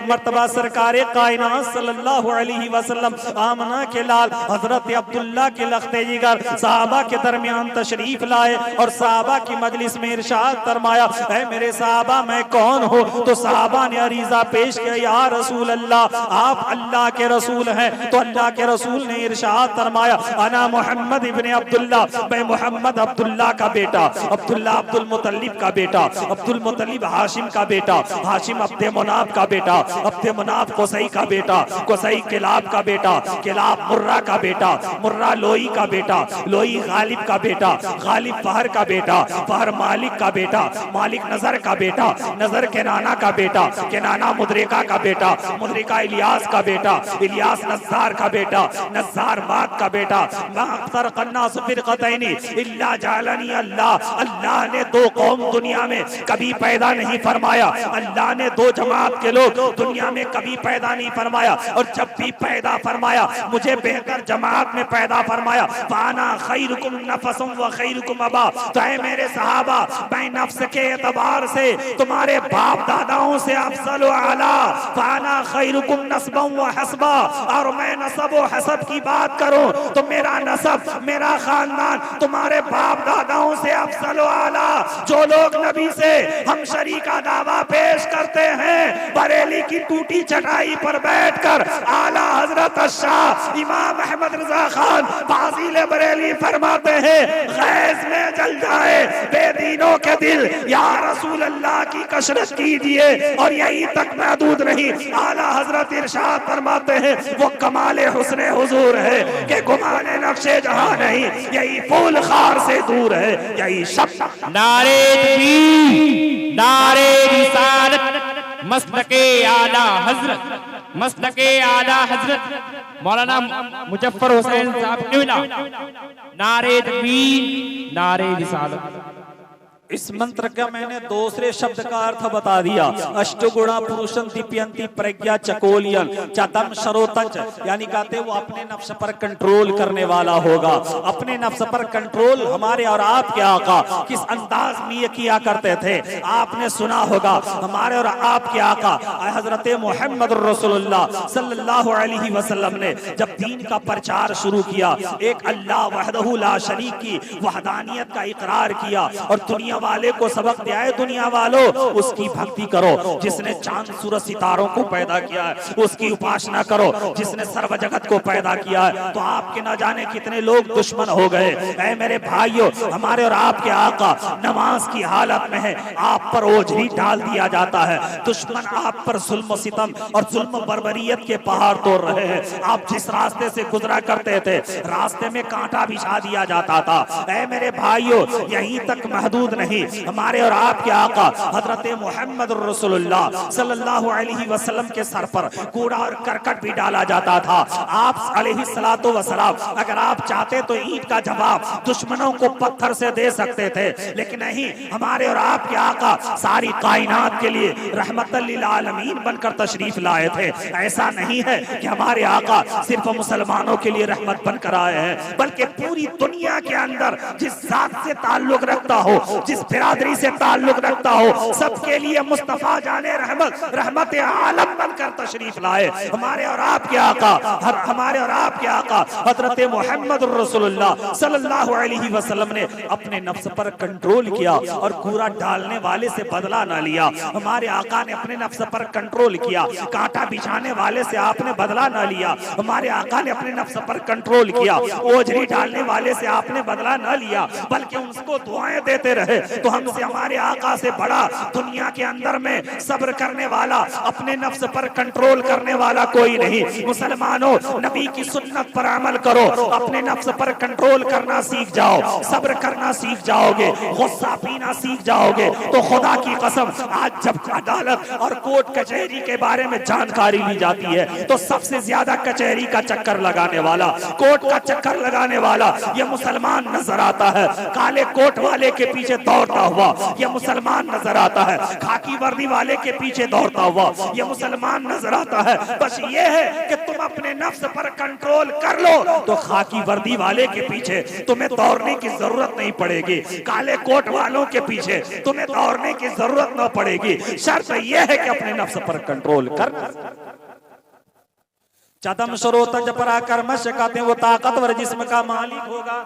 मर्तबा सरकारे कायनात सल्लल्लाहु अलैहि वसल्लम आमना के लाल हजरत अब्दुल्ला के लख्ते जिगर सहाबा के दरमियान तशरीफ लाए और सहाबा की मजलिस में इरशाद फरमाया, ऐ मेरे सहाबा मैं कौन हो? तो सहाबा ने अरीजा पेश किया, या रसूल अल्लाह आप अल्लाह के रसूल हैं। तो अल्लाह के रसूल ने इरशाद फरमाया, अना मोहम्मद इब्ने अब्दुल्ला, मैं मोहम्मद अब्दुल्ला का बेटा, अब्दुल्ला अब्दुल मुतल्लिब का बेटा, अब्दुल मुतल्लिब हाशिम का बेटा, हाशिम अब्दे मुनाफ का बेटा, अब्दे मुनाफ कुसई का बेटा, कुसई किलाब का बेटा, किलाब मुर्रा का बेटा, मुर्रा लोई का बेटा, लोई गालिब का बेटा, गालिब फहर का बेटा, फहर मालिक का बेटा, मालिक नजर का बेटा, नजर केनाना का बेटा, केनाना मुद्रिका का बेटा, मुद्रिका इलियास का बेटा, इलियास नज़ार का बेटा, नज़ार मात का बेटा। इल्ला जालनी अल्लाह, अल्लाह ने दो कौम दुनिया में कभी पैदा नहीं फरमाया, अल्लाह ने दो जमात के लोग दुनिया में कभी पैदा नहीं फरमाया, और जब भी पैदा फरमाया मुझे बेहतर जमात में पैदा फरमाया। फाना खैरुकुम नफसुम व खैरुकुम अबा, तो ऐ मेरे सहाबा मैं नफ्स के एतबार से तुम्हारे बाप दादाओं से अफजल व आला, फाना खैरुकुम नस्बम व हसबा, और मैं नसब व हसब की बात करूं तो मेरा नसब, मेरा खानदान तुम्हारे बाप दादाओं से अफजल व आला। जो लोग नबी से हम शरी का दावा पेश करते हैं, बरेली की टूटी चटाई पर बैठकर आला हजरत शाह इमाम अहमद रजा खान फाजिल बरेली फरमाते हैं, गैस में जल जाए बेदीनों के दिल, या रसूल अल्लाह की कसरत कीजिए। और यही तक महदूद नहीं, आला हजरत इरशाद फरमाते हैं वो कमाले हुस्ने हुजूर है कि गुमाने नक्शे जहां नहीं, यही फूल खार से दूर है, यही शब्द नारे तकबीर, नारे रिसालत, मसलके आला हजरत, मसलके आला हजरत मौलाना मुजफ्फर हुसैन साहब किबला। नारे तकबीर, नारे रिसालत। इस मंत्र का मैंने दूसरे शब्द का अर्थ बता दिया, अष्टगुणा पुरुषं दीप्यन्ति प्रज्ञा चकोलियन चतम शरोतच, यानी कहते वो अपने नफ्स पर कंट्रोल करने वाला होगा। अपने नफ्स पर कंट्रोल हमारे और आपके आका किस अंदाज में ये किया करते थे आपने सुना होगा। हमारे और आपके आका हजरत मोहम्मद रसूलुल्लाह सल्लल्लाहु अलैहि वसल्लम ने जब दीन का प्रचार शुरू किया, एक अल्लाह वहदहू ला शरीक की वहदानियत का इकरार किया और दुनिया वाले को सबक दिया है, दुनिया वालों उसकी भक्ति करो जिसने चांद सूरज सितारों को पैदा किया है, उसकी उपासना करो जिसने सर्व जगत को पैदा किया है। तो आपके न जाने कितने लोग दुश्मन हो गए। ऐ मेरे भाइयों, हमारे और आपके आका नमाज की हालत में है, आप पर ओझरी डाल दिया जाता है, दुश्मन आप पर जुल्म सितम और जुल्म बर्बरियत के पहाड़ तोड़ रहे हैं। आप जिस रास्ते से गुजरा करते थे रास्ते में कांटा बिछा दिया जाता था। ऐ मेरे भाइयों, यहीं तक महदूद नहीं, हमारे और आपके आका हजरत मोहम्मद रसूलुल्लाह सल्लल्लाहु अलैहि वसल्लम के सर पर कूड़ा और करकट भी डाला जाता था। आप अलैहिस्सलातु वस्सलाम अगर आप चाहते तो ईंट का जवाब दुश्मनों को पत्थर से दे सकते थे, लेकिन नहीं, हमारे और आपके आका सारी कायनात के लिए रहमतल लिल आलमीन बनकर तशरीफ लाए थे। ऐसा नहीं है कि हमारे आका सिर्फ मुसलमानों के लिए रहमत बनकर आए हैं, बल्कि पूरी दुनिया के अंदर जिस जात से ताल्लुक रखता हो, जिस बिरादरी से ताल्लुक रखता हो, सबके लिए मुस्तफा जाने रहमत, रहमत आलम बनकर तशरीफ लाए। हमारे और आपके आका, हमारे और आपके आका हजरत मोहम्मद रसूलुल्लाह सल्लल्लाहु अलैहि वसल्लम ने अपने नफ्स पर कंट्रोल किया और कूड़ा डालने वाले से बदला ना लिया। हमारे आका ने अपने नफ्स पर कंट्रोल किया, कांटा बिछाने वाले से आपने बदला ना लिया। हमारे आका ने अपने नफ्स पर कंट्रोल किया, ओझरी डालने वाले से आपने बदला ना लिया, बल्कि उसको दुआएं देते रहे। तो हमसे, हमारे आका से बड़ा दुनिया के अंदर में सब्र करने वाला, अपने नफ्स पर कंट्रोल करने वाला कोई नहीं। मुसलमानों, नबी की सुन्नत पर अमल करो, अपने नफ्स पर कंट्रोल करना सीख जाओ, सब्र करना सीख जाओगे, गुस्सा पीना सीख जाओगे। तो खुदा की कसम, आज जब अदालत और कोर्ट कचहरी के बारे में जानकारी ली जाती है तो सबसे ज्यादा कचहरी का चक्कर लगाने वाला, कोर्ट का चक्कर लगाने वाला ये मुसलमान नजर आता है। काले कोट वाले के पीछे दौड़ता हुआ ये मुसलमान नजर आता है, खाकी वर्दी वाले के पीछे दौड़ता हुआ ये मुसलमान नजर आता है। बस ये है कि तुम अपने नफ्स पर कंट्रोल कर लो तो खाकी वर्दी वाले के पीछे तुम्हें दौड़ने की जरूरत नहीं पड़ेगी, काले कोट वालों के पीछे तुम्हें दौड़ने की जरूरत न पड़ेगी। शर्त यह है कि अपने नफ्स पर कंट्रोल कर। चदम शरोतज पराक्रमश कहते हैं वो ताकतवर जिस्म का मालिक होगा।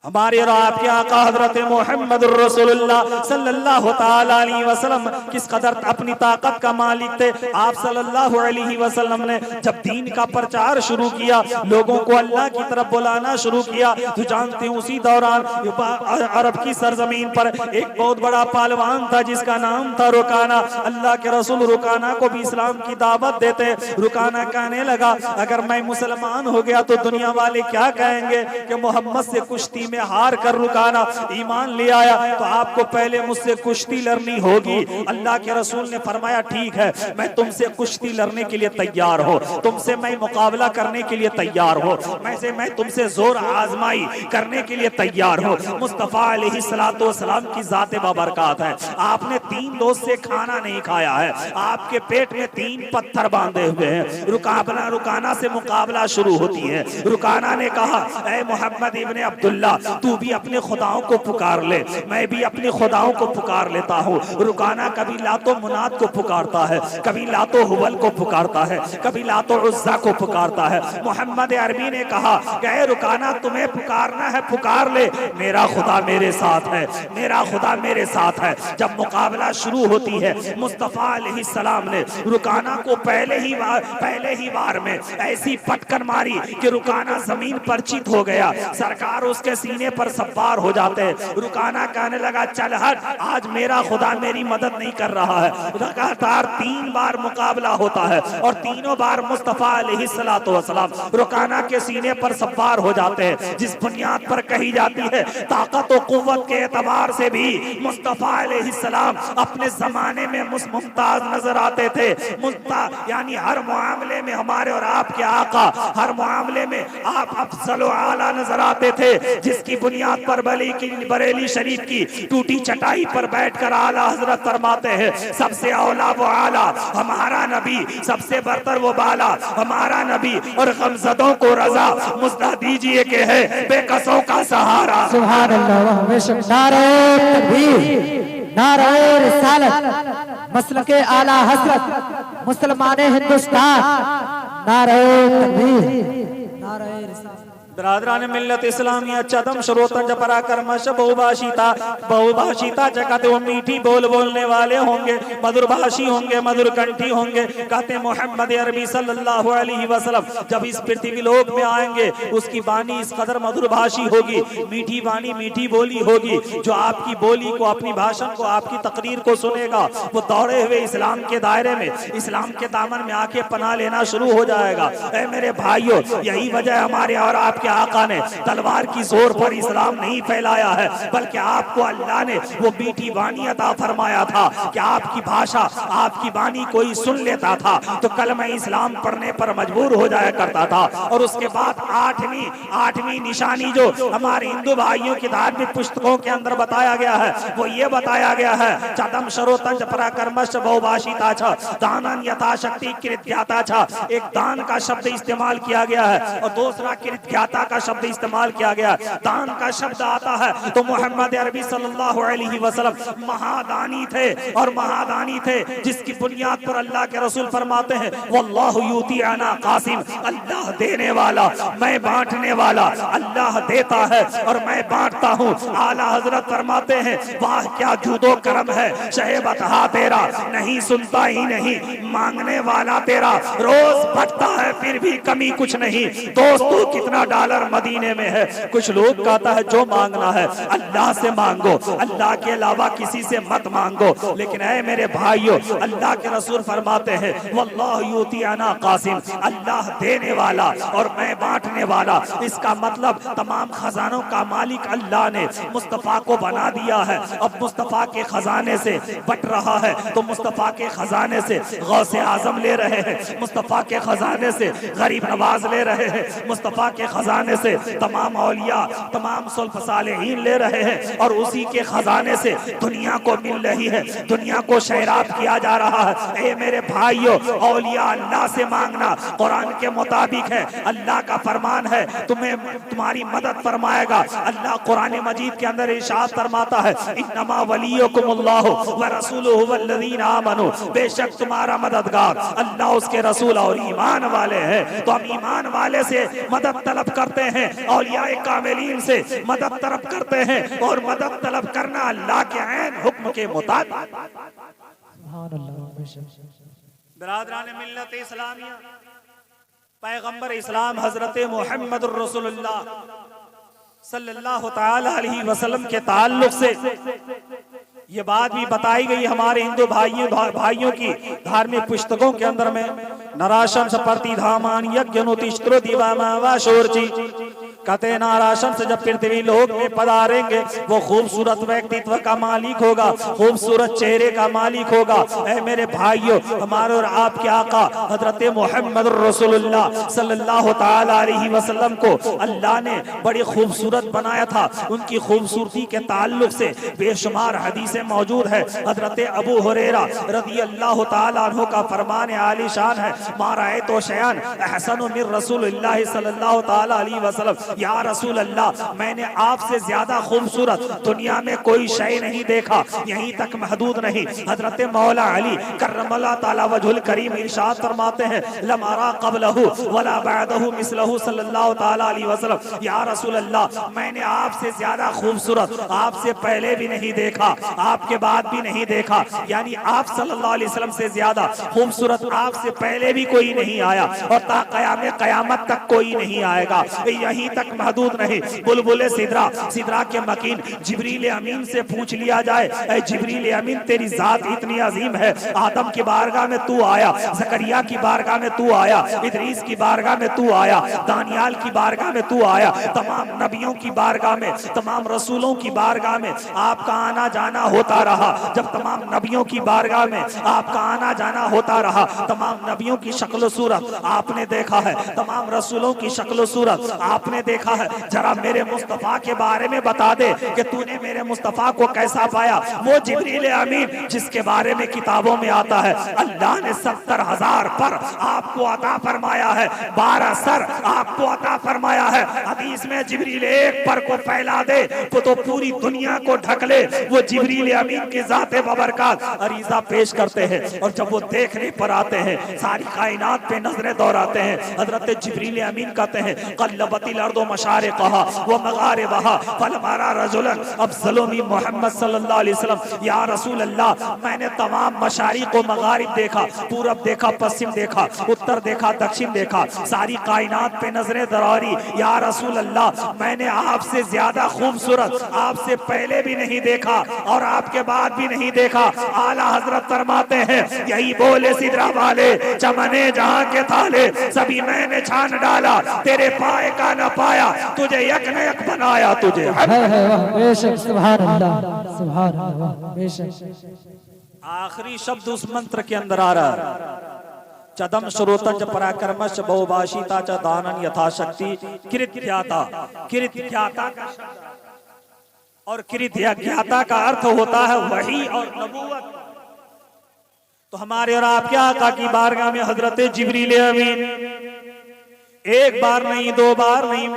हमारे और आपके आका हजरत मोहम्मद रसूलुल्लाह सल्लल्लाहु ताला अलैहि वसल्लम किस कदर अपनी ताकत का मालिक थे। आप सल्लल्लाहु अलैहि वसल्लम ने जब दीन का प्रचार शुरू किया, लोगों को अल्लाह की तरफ बुलाना शुरू किया, तो जानते हैं उसी दौरान अरब की सरजमीन पर एक बहुत बड़ा पहलवान था जिसका नाम था रुकाना। अल्लाह के रसूल रुकाना को भी इस्लाम की दावत देते। रुकाना कहने लगा अगर मैं मुसलमान हो गया तो दुनिया वाले क्या कहेंगे कि मोहम्मद से कुश्ती में हार कर रुकाना ईमान ले आया, तो आपको पहले मुझसे कुश्ती लड़नी होगी। अल्लाह के रसूल ने फरमाया ठीक है, मैं तुमसे कुश्ती लड़ने के लिए तैयार हो, तुमसे मैं मुकाबला करने के लिए तैयार हो, मैं तुमसे जोर आजमाई करने के लिए तैयार हो। मुस्तफा अलैहिस्सलातु वस्सलाम की जाते बाबरकत है, आपने 3 रोज से खाना नहीं खाया है, आपके पेट में 3 पत्थर बांधे हुए हैं। रुकाना से मुकाबला शुरू होती है। रुकाना ने कहा ऐ मोहम्मद इब्ने अब्दुल्ला तू भी अपने खुदाओं को पुकार ले, मैं भी अपने खुदाओं को पुकार लेता हूँ। रुकाना कभी लातो मुनात को पुकारता है, कभी लातो हुबल को पुकारता है, कभी लातो उज्जा को पुकारता है। मोहम्मद अरबी ने कहा कि रुकाना तुम्हें पुकारना है पुकार ले, मेरा खुदा मेरे साथ है, मेरा खुदा मेरे साथ है। जब मुकाबला शुरू होती है मुस्तफा अलैहिस्सलाम ने रुकाना को पहले ही बार में ऐसी पटकन मारी कि रुकाना जमीन पर चित हो गया, सरकार उसके सीने पर सवार हो जाते हैं। रुकाना कहने लगा चल हट, आज मेरा खुदा मेरी मदद नहीं कर रहा है। लगातार 3 बार मुकाबला होता है और तीनों बार मुस्तफा अलैहिस्सलातु वस्सलाम रुकाना के सीने पर सवार हो जाते हैं। जिस बुनियाद पर कही जाती है ताकत और कुव्वत के एतबार से भी मुस्तफा अलैहिस्सलाम अपने जमाने में मुमताज नजर आते थे। यानी हर मामले में हमारे और आपके आका हर मामले में आप अफजल व आला नजर आते थे, जिसकी बुनियाद पर बरेली शरीफ की टूटी चटाई पर बैठकर आला हजरत फरमाते हैं सबसे औला वो आला हमारा नबी, सबसे बरतर वो बाला हमारा नबी, और गमज़दों को रजा मुस्दा दीजिए के है बेकसों का सहारा। सुभान अल्लाह व बेशक। नारे तकबीर, नारे रिसालत, मसलके आला हजरत मुसलमाने हिंदुस्तान, नारे तकबीर, नारे रिसालत। बिरादरान मिल्लत इस्लामिया चदम शरोतन पराक्रमश बहुभाषिता कहते वो मीठी बोल बोलने वाले होंगे, मधुरभाषी होंगे, मधुरकंठी होंगे। कहते मोहम्मद अरबी सल्लल्लाहु अलैहि वसल्लम जब इस पृथ्वी लोक में आएंगे उसकी वाणी इस कदर मधुरभाषी होगी, मीठी वाणी मीठी बोली होगी। जो आपकी बोली को, अपनी भाषण को, आपकी तकरीर को सुनेगा वो दौड़े हुए इस्लाम के दायरे में, इस्लाम के दामन में आके पनाह लेना शुरू हो जाएगा। ऐ मेरे भाइयों, यही वजह हमारे और आपके आका ने तलवार की जोर पर इस्लाम नहीं फैलाया है, बल्कि आपको अल्लाह ने वो मीठी वाणी अता फरमाया था कि आपकी भाषा, आपकी वाणी कोई सुन लेता था तो कलमा इस्लाम पढ़ने पर मजबूर हो जाया करता था। और उसके बाद आठवीं निशानी जो हमारे हिंदू भाइयों की धार्मिक पुस्तकों के अंदर बताया गया है वो ये बताया गया है चदम शरोतंज पराक्रमश बहुभाषिता छ दानन यथाशक्ति कृत्याता छ। एक दान का शब्द इस्तेमाल किया गया है और दूसरा कृत्याता का शब्द इस्तेमाल किया गया। दान का शब्द आता है तो मोहम्मद अरबी सल्लल्लाहु अलैहि वसल्लम महादानी थे, और महादानी थे जिसकी बुनियाद पर अल्लाह के रसूल फरमाते हैं वल्लाहु यूती अना कासिम, अल्लाह देने वाला मैं बांटने वाला, अल्लाह देता है और मैं बांटता हूँ। आला हजरत फरमाते हैं वाह क्या जूदो करम है शहे बता तेरा, नहीं सुनता ही नहीं मांगने वाला तेरा, रोज बढ़ता है फिर भी कमी कुछ नहीं। दोस्तों कितना डॉलर मदीने में है। कुछ लोग कहता है जो मांगना है अल्लाह से मांगो, अल्लाह के अलावा किसी से मत मांगो। लेकिन ऐ मेरे भाइयों, अल्लाह के रसूल फरमाते हैं वल्लाहु यूती अना कासिम, अल्लाह देने वाला और मैं बांटने वाला। इसका मतलब तमाम खजानों का मालिक अल्लाह ने मुस्तफा को बना दिया है। अब मुस्तफा के खजाने से बट रहा है तो मुस्तफा के खजाने से गौसे आजम ले रहे हैं, मुस्तफा के खजाने से गरीब नवाज ले रहे हैं, मुस्तफा के खजाने खजाने से तमाम औलिया, तमाम सुल्फ सालेहीन ले रहे हैं और उसी के खजाने से दुनिया को मिल रही है, दुनिया को शैराब किया जा रहा है। ए मेरे भाइयों, औलिया अल्लाह से मांगना कुरान के मुताबिक है, अल्लाह का फरमान है, तुम्हें तुम्हारी मदद फरमाएगा। अल्लाह कुरान मजीद के अंदर इरशाद फरमाता है, इन्नमा वलियुकुमुल्लाहु व रसूलुहु वल्लज़ीना आमनू, बेशक तुम्हारा मददगार अल्लाह, उसके रसूल और ईमान वाले हैं। तो हम ईमान वाले से मदद तलब करते हैं, औलिया कामिलीन से मदद तलब करते हैं और मदद तलब करना अल्लाह के ऐन हुक्म के मुताबिक। बिरादरान मिल्लत इस्लामिया, पैगंबर इस्लाम हजरत मोहम्मद रसूलुल्लाह सल्लल्लाहु ताला अलैहि वसल्लम के ताल्लुक से ये बात भी बताई गई हमारे हिंदू भाइयों की धार्मिक पुस्तकों के अंदर में। नराशम सपर्ति धामान यज्ञ नुतिष्त्रो दिवामा शोरची, कहते नाराशम से जब पृथ्वी लोक में पधारेंगे वो खूबसूरत व्यक्तित्व का मालिक होगा, खूबसूरत चेहरे का मालिक होगा। ऐ मेरे भाइयों, हमारे और आपके आका हजरत मोहम्मद रसूलुल्लाह सल्लल्लाहु ताला अलैहि वसल्लम को अल्लाह ने बड़ी खूबसूरत बनाया था। उनकी खूबसूरती के ताल्लुक से बेशुमार हदीसें मौजूद है। हजरत अबू हुरैरा रज़ी अल्लाह ताला अन्हु का फरमान आलीशान है, मारा है तो शयान अहसनु मिन रसूलिल्लाह सल्लल्लाहु ताला अलैहि वसल्लम, या रसूल अल्लाह, मैंने आपसे ज्यादा खूबसूरत दुनिया में कोई शय नहीं देखा। यहीं तक महदूद नहीं, हजरत मौला अली करमल्लाहु ताला वजहुल करीम इरशाद फरमाते हैं, लमारा क़ब्लहु वला बअदहु मिसलहु सल्लल्लाहु ताला अलैहि वसल्लम, या रसूल अल्लाह, मैंने आपसे ज्यादा खूबसूरत आपसे पहले भी नहीं देखा, आपके बाद भी नहीं देखा। यानी आप सल्लल्लाहु अलैहि वसल्लम से ज्यादा खूबसूरत आपसे पहले भी कोई नहीं आया और ता क़यामत तक कोई नहीं आएगा। यहीं तक महदूद नहीं, बुलबुल सिदरा के मकीन जिब्रील अमीन से पूछ लिया जाए, ऐ जिब्रील अमीन, तेरी जात इतनी अजीम है, आदम की बारगाह में तू आया, ज़करिया की बारगाह में तू आया, इदरीस की बारगाह में तू आया, दानियाल की बारगाह में तू आया, तमाम नबियों की बारगाह में, तमाम रसूलों की बारगाह में आपका आना जाना होता रहा। जब तमाम नबियों की बारगाह में आपका आना जाना होता रहा, तमाम नबियों की शक्ल सूरत आपने देखा है, तमाम रसूलों की शक्ल सूरत आपने देखा है। जरा मेरे मुस्तफा के बारे में बता दे कि तूने मेरे मुस्तफा को कैसा पाया। वो जिब्रील अमीन जिसके बारे में किताबों में आता है, अल्लाह ने 70,000 पर आपको अता फरमाया है, 12 सर आपको अता फरमाया है। हदीस में जिब्रील एक पर को फैला दे तो पूरी दुनिया को ढक ले। वो जिब्रील अमीन की जाते बबरकत अरीजा पेश करते हैं और जब वो देखने पर आते हैं सारी कायनात पे नजरें दौड़ाते हैं। हजरत जिब्रील अमीन कहते हैं, कल्लबतिल अर्दो मशारिक़हा व मगारिबहा फलमारा रजुलन अफज़लु मिन मुहम्मद सल्लल्लाहु अलैहि वसल्लम, या रसूल अल्लाह, मैंने तमाम मशारिक़ व मगारिब देखा, पूरब देखा, पश्चिम देखा, उत्तर देखा, दक्षिण देखा, सारी कायनात पे नजरें दौड़ी। या रसूल अल्लाह, मैंने आपसे ज्यादा खूबसूरत आपसे पहले भी नहीं देखा और आपके बाद भी नहीं देखा। आला हजरत फरमाते हैं, यही बोले सिदरा वाले, चमने जहां के थाले सभी मैंने छान डाला, तेरे पाए का न पाया, तुझे यक न यक बनाया, तुझे बेशक सुभान अल्लाह, सुभान अल्लाह, बेशक। आखिरी शब्द उस मंत्र के अंदर आ रहा है, चदम श्रोतंच पराक्रमश बहुभाषिता च दानन यथाशक्ति कृत्याता। कृत्याता का शब्द और कृत्याता का अर्थ होता है वही और नबूवत। तो हमारे और आपके आका की बारगाह में हजरत जिब्रील अमीन एक बार नहीं, दो बार नहीं,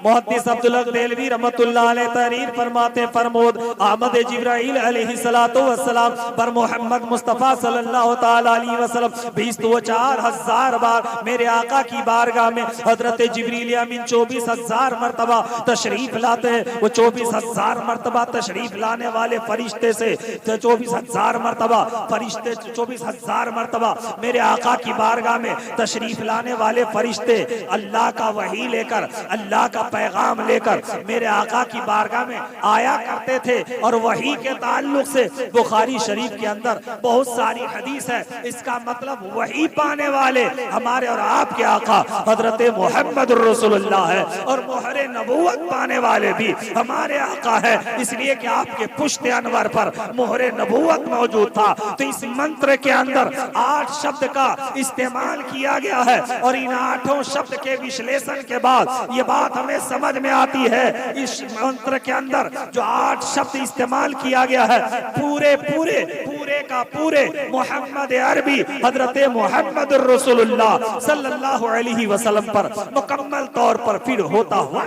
मुहद्दिस अब्दुल हक देलवी रहमतुल्लाह अलैह तहरीर फरमाते, फरमोद आमद जिब्राइल अलैहिस्सलातु वस्सलाम पर मोहम्मद मुस्तफ़ा सल्लल्लाहु ताला अलैहि वसल्लम 24,000 बार मेरे आका की बारगाह में हजरत जिब्रील अमीन 24,000 मरतबा तशरीफ लाते हैं। वो 24,000 मरतबा तशरीफ लाने वाले फरिश्ते से 24,000 मरतबा फरिश्ते 24,000 मरतबा मेरे आका की बारगाह में तशरीफ लाने वाले फरिश्ते अल्लाह का वही लेकर, अल्लाह का पैगाम लेकर मेरे आका की बारगाह में आया करते थे। और वही के ताल्लुक से बुखारी शरीफ के अंदर बहुत सारी हदीस है। इसका मतलब वही पाने वाले हमारे और आपके आका हजरत मोहम्मद रसूलुल्लाह है, और मोहरे नबूवत पाने वाले भी हमारे आका है, इसलिए कि आपके पुश्ते अनवर पर मोहरे नबूवत मौजूद था। तो इस मंत्र के अंदर 8 शब्द का इस्तेमाल किया गया है, और इन 8 शब्द के विश्लेषण के बाद ये बात हमें समझ में आती है, इस मंत्र के अंदर जो 8 शब्द इस्तेमाल किया गया है, पूरे पूरे पूरे का पूरे मोहम्मद अरबी हजरत मोहम्मद रसूलुल्लाह सल्लल्लाहु अलैहि वसल्लम पर मुकम्मल तौर पर फिर होता हुआ।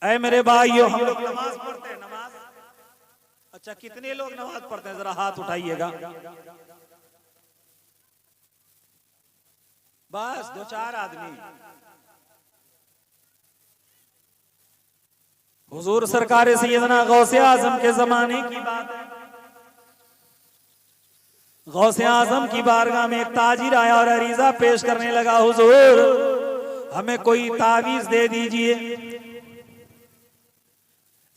ऐ मेरे भाइयों, हम लोग नमाज पढ़ते हैं, नमाज अच्छा कितने लोग नमाज पढ़ते हैं, जरा हाथ उठाइएगा। बस 2-4 आदमी। हुजूर सरकार सैयदना गौसे आजम के जमाने की बात है। गौसे आजम की बारगाह में एक ताजिर आया और अरीजा पेश करने लगा, हुजूर हमें कोई तावीज दे दीजिए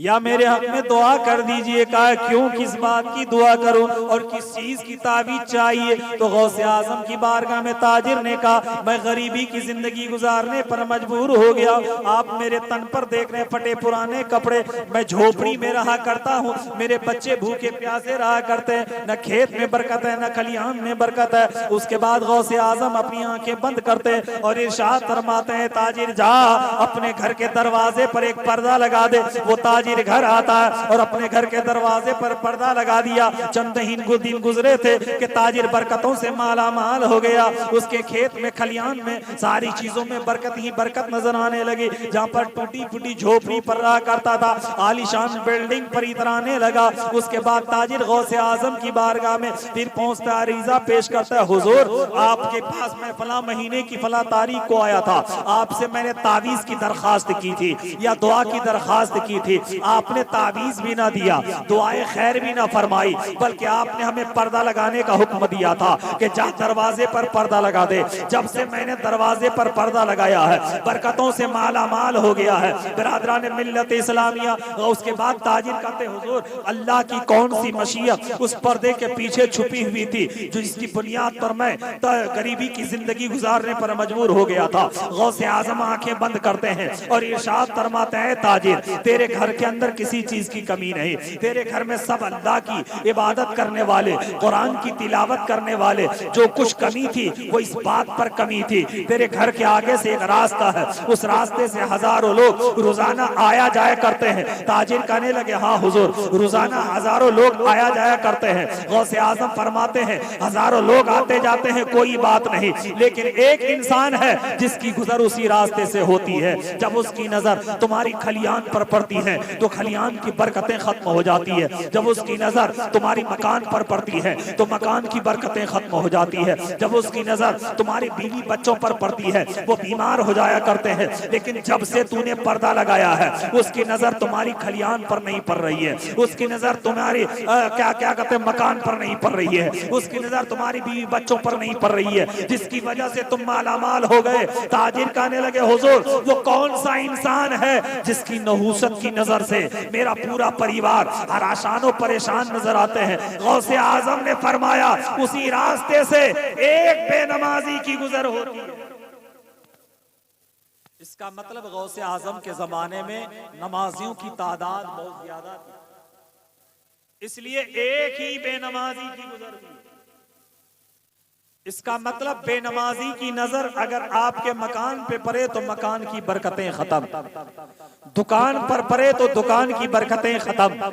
या मेरे हक में दुआ कर दीजिए। कहा क्यों, किस बात की दुआ करूं और किस चीज की ताबीज चाहिए? तो गौसे आजम की बारगाह में ताजिर ने कहा, मैं गरीबी की जिंदगी गुजारने पर मजबूर हो गया, आप मेरे तन पर देख रहे फटे पुराने कपड़े, मैं झोपड़ी में रहा करता हूँ, मेरे बच्चे भूखे प्यासे रहा करते हैं, न खेत में बरकत है न खलियान में बरकत है। उसके बाद गौसे आजम अपनी आंखें बंद करते और इरशाद फरमाते हैं, ताजिर जा अपने घर के दरवाजे पर एक पर्दा लगा दे। वो ताजिर घर आता है और अपने घर के दरवाजे पर पर्दा लगा दिया। चंद दिन गुजरे थे कि ताजिर बरकतों से माला माल हो गया। उसके खेत में खलियान में सारी चीजों में बरकत ही बरकत नजर आने लगी। जहाँ पर टूटी फूटी झोपड़ी पर रहा करता था, आलीशान बिल्डिंग पर इतराने लगा। उसके बाद ताजिर गौसे आजम की बारगाह में फिर पहुंचता, अरीजा पेश करता है, हुजूर आपके पास मैं फला महीने की फला तारीख को आया था, आपसे मैंने तावीज की दरखास्त की थी या दुआ की दरखास्त की थी, आपने तावीज भी ना दिया, दुआए खैर भी ना फरमाई, बल्कि आपने हमें पर्दा लगाने का हुक्म दिया था कि जा दरवाजे पर पर्दा लगा दे। जब से मैंने दरवाजे पर पर्दा लगाया है, बरकतों से माला माल हो गया है। बिरादरान मिल्लत इस्लामिया, उसके बाद ताजिर कहते, हुजूर अल्लाह की कौन सी मशीयत उस पर्दे के पीछे छुपी हुई थी जो इसकी बुनियाद पर मैं गरीबी की जिंदगी गुजारने पर मजबूर हो गया था। गौसे आजम आंखें बंद करते हैं और इरशाद फरमाते हैं, ताजिर तेरे घर के अंदर किसी चीज की कमी नहीं, तेरे घर में सब अल्लाह की इबादत करने वाले, कुरान की तिलावत करने वाले, जो कुछ कमी थी वो इस बात पर कमी थी, तेरे घर के आगे से एक रास्ता है, उस रास्ते से हजारों लोग रोजाना आया जाया करते हैं। ताजिर कहने लगे, हाँ हुजूर रोजाना हजारों लोग आया जाया करते हैं। गौसे आजम फरमाते हैं, हजारों लोग आते जाते हैं कोई बात नहीं, लेकिन एक इंसान है जिसकी गुजर उसी रास्ते से होती है। जब उसकी नजर तुम्हारी खलियान पर पड़ती है तो खलियान की बरकतें खत्म हो जाती है। जब उसकी नजर तुम्हारी मकान पर पड़ती है तो मकान की बरकतें खत्म हो जाती है। जब उसकी नजर तुम्हारी बीवी बच्चों पर पड़ती है वो बीमार हो जाया करते हैं। लेकिन जब से तूने पर्दा लगाया है उसकी नजर तुम्हारी खलियान पर नहीं पड़ रही है, उसकी नजर तुम्हारी क्या क्या कहते हैं मकान पर नहीं पड़ रही है, उसकी नजर तुम्हारी बीवी बच्चों पर नहीं पड़ रही है, जिसकी वजह से तुम मालामाल हो गए। ताजिर कहने लगे, हुजूर वो कौन सा इंसान है जिसकी नहूसत की नजर से मेरा पूरा परिवार हराशान परेशान नजर आते हैं? गौसे आजम ने फरमाया, उसी रास्ते से एक बेनमाजी की गुजर होती है। इसका मतलब गौसे आजम के जमाने में नमाजियों की तादाद बहुत ज्यादा थी, इसलिए एक ही बेनमाजी की गुजर हुई। इसका मतलब बेनमाजी की नजर अगर आपके मकान पे पड़े तो मकान की बरकतें खत्म, दुकान पर पड़े तो दुकान की बरकतें खत्म,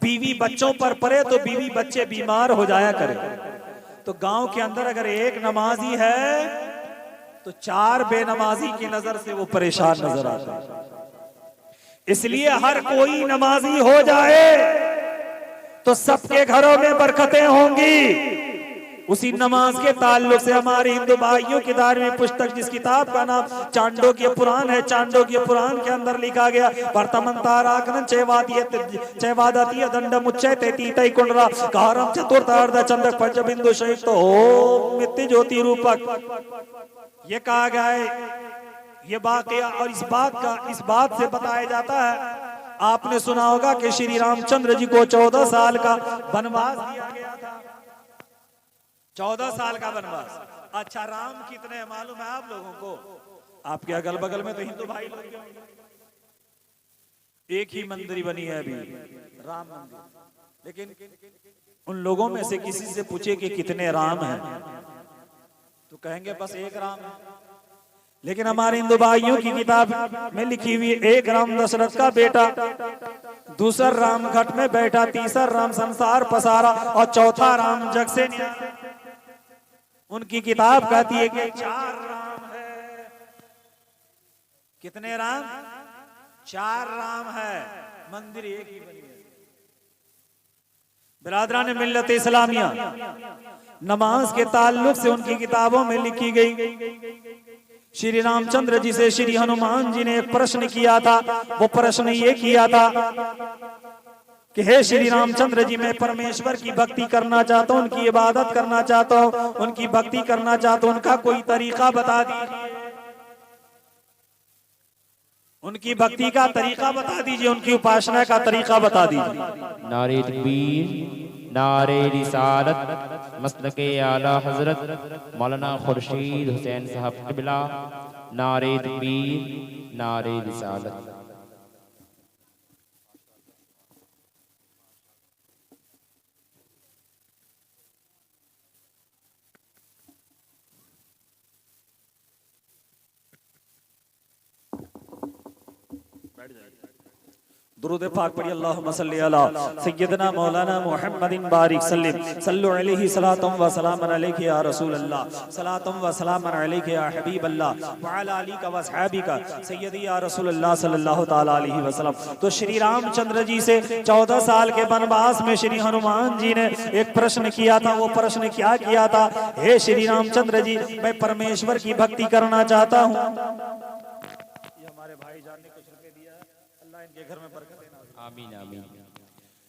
बीवी बच्चों पर पड़े तो बीवी बच्चे बीमार हो जाया करे। तो गांव के अंदर अगर एक नमाजी है तो 4 बेनमाजी की नजर से वो परेशान नजर आता है। इसलिए हर कोई नमाजी हो जाए तो सबके घरों में बरकतें होंगी। उसी नमाज के ताल्लुक से हमारे हिंदू भाइयों की धार्मिक पुस्तक जिस किताब का नाम चांडोक्य पुराण है, चांडोक्य पुराण के अंदर लिखा गया, वर्तमंताराकन चैवादतीय दंड मुच्चैते तीतै कुंडरा कारम चतुर्थार्ध चंद्र पंचबिंदु सहित ओम नित्य ज्योति रूपक। ये कहा गया है ये वाकया और इस बात से बताया जाता है, आपने सुना होगा कि श्री रामचंद्र जी को 14 साल का वनवास दिया गया था। 14 साल का वनवास। अच्छा, राम कितने हैं मालूम है आप लोगों को? आपके अगल बगल में तो हिंदू भाई लोग होंगे। एक ही मंदिर बनी है अभी, राम मंदिर, लेकिन उन लोगों में से किसी से पूछे कि कितने राम हैं तो कहेंगे बस एक राम है। लेकिन हमारे हिंदू भाइयों की किताब में लिखी हुई, एक राम दशरथ का बेटा, दूसरा राम घट में बैठा, तीसरा राम संसार पसारा और चौथा राम जग से न्यारा। उनकी किताब कहती है कि 4 राम है। कितने राम? 4 राम है, मंदिर एक ही बनी है। बिरादरान मिल्लत इस्लामिया, नमाज के ताल्लुक से उनकी किताबों में लिखी गई। श्री रामचंद्र जी से श्री हनुमान जी ने एक प्रश्न किया था। वो प्रश्न ये किया था कि हे श्री रामचंद्र जी, मैं परमेश्वर की भक्ति करना चाहता हूँ, उनकी इबादत करना चाहता हूँ, उनकी भक्ति करना चाहता हूँ, उनका कोई तरीका बता दीजिए, उनकी भक्ति का तरीका बता दीजिए, उनकी उपासना का तरीका बता दीजिए। नारे तकबीर, नारे रिसालत, मसलके आला हजरत मौलाना खुर्शीद हुसैन साहब क़िबला। नारे तकबीर, नारे रिसालत। दुरूद पाक पढ़िए, अल्लाहुम्मा सल्ली अला सय्यदना मौलाना मुहम्मदिन बारिक सल्लिम सल्लु अलैहि सलातम व सलामन अलैहि या रसूल अल्लाह, सलातम व सलामन अलैहि या हबीब अल्लाह व अला आलिका व असहाबिका सय्यदी या रसूल अल्लाह सल्लल्लाहु तआला अलैहि वसल्लम। तो श्री रामचंद्र जी से 14 साल के वनवास में श्री हनुमान जी ने एक प्रश्न किया था। वो प्रश्न क्या किया था? हे श्री रामचंद्र जी, मैं परमेश्वर की भक्ति करना चाहता हूँ। हमारे भाई जान ने कुछ रुपए दिया है, अल्लाह इनके घर में बरकत देना। आमीन आमीन।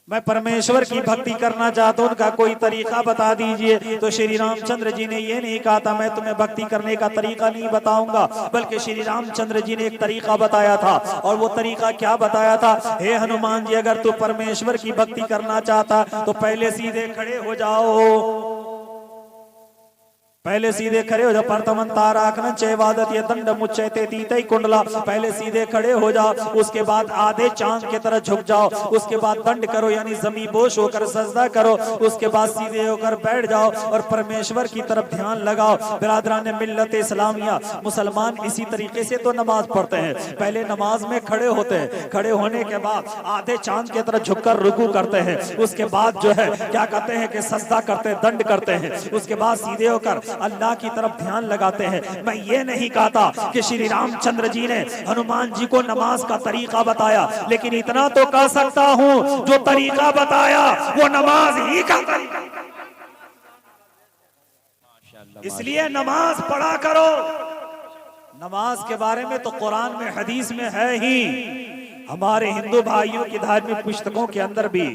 मैं परमेश्वर की भक्ति करना चाहता हूँ, उनका कोई तरीका बता दीजिए। तो श्री रामचंद्र जी ने ये नहीं कहा था मैं तुम्हें भक्ति करने का तरीका नहीं बताऊंगा, बल्कि श्री रामचंद्र जी ने एक तरीका बताया था। और वो तरीका क्या बताया था? हे हनुमान जी, अगर तू परमेश्वर की भक्ति करना चाहता तो पहले सीधे खड़े हो जाओ, पहले सीधे खड़े हो जाओ। प्रथमन ताराकन चैवादत ये दंड मुच्चैते तीतै कुंडला, पहले सीधे खड़े हो जाओ। उसके बाद आधे चांद की तरह झुक जाओ। उसके बाद दंड करो, यानी जमीन बोश होकर सजदा करो। उसके बाद सीधे होकर बैठ जाओ और परमेश्वर की तरफ ध्यान लगाओ। बिरादरान मिल्लत इस्लामिया, मुसलमान इसी तरीके से तो नमाज पढ़ते हैं। पहले नमाज में खड़े होते हैं, खड़े होने के बाद आधे चांद की तरह झुककर रुकू करते हैं। उसके बाद जो है क्या कहते हैं कि सजदा करते हैं, दंड करते हैं। उसके बाद सीधे होकर अल्लाह की तरफ ध्यान लगाते हैं। मैं ये नहीं कहता कि श्री रामचंद्र जी ने हनुमान जी को नमाज का तरीका बताया, लेकिन इतना तो कह सकता हूं जो तरीका बताया वो नमाज ही का तरीका। इसलिए नमाज पढ़ा करो। नमाज के बारे में तो कुरान में हदीस में है ही। हमारे हिंदू भाइयों की धार्मिक पुस्तकों के अंदर भी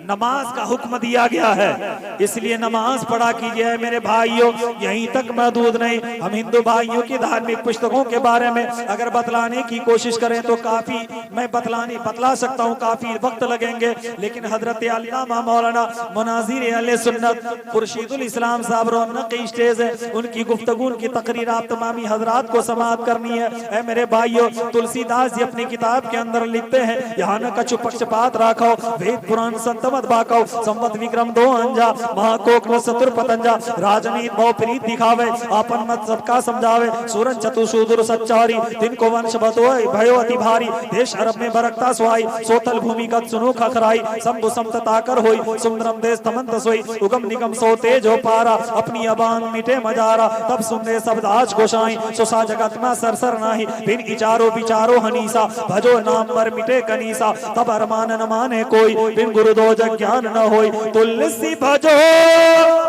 नमाज का हुक्म दिया गया है, इसलिए नमाज पढ़ा कीजिए मेरे भाइयों। यहीं तक महदूद नहीं, हम हिंदू भाइयों की धार्मिक पुस्तकों के बारे में अगर बतलाने की कोशिश करें तो काफी मैं बतला सकता हूँ, काफी वक्त लगेंगे। लेकिन हजरत अल्लामा मौलाना मुनाजिर अहले सुन्नत खुर्शीदुल इस्लाम साहब रौनक स्टेज है, उनकी गुफ्तगू की तकरीरात तमामी हजरात को समाप्त करनी है। मेरे भाइयों, तुलसीदास जी अपनी किताब के अंदर लिखते हैं, यहाँ न कछु पक्षपात राखो, वेद पुराण संतमत बाको, संवत विक्रम 2 अंजा, महाकोक न सतुर पतंजा, राजनीत भाव प्रीत दिखावे, आपन मत सबका समझावे, सूरन चतुसूदुर सच्चारी, दिन को वंश बतोय भयो अति भारी, देश अरब में बरकता सुहाई, सोतल भूमि का सुनो खखराई, शंभु समता कर होई, सुंदरम देश तमंत सोई, उगम निगम सो तेज हो पारा, अपनी अबान मिटे मजारा, तब सुनने शब्दाज गोसाई, सुसा जगत में सरसर नाही, बिन इचारो विचारो हनीसा, भजो नाम पर मिटे कनीसा, तब अरमान न माने कोई, बिन गुरु दो जग ज्ञान न होई, तुलसी भजो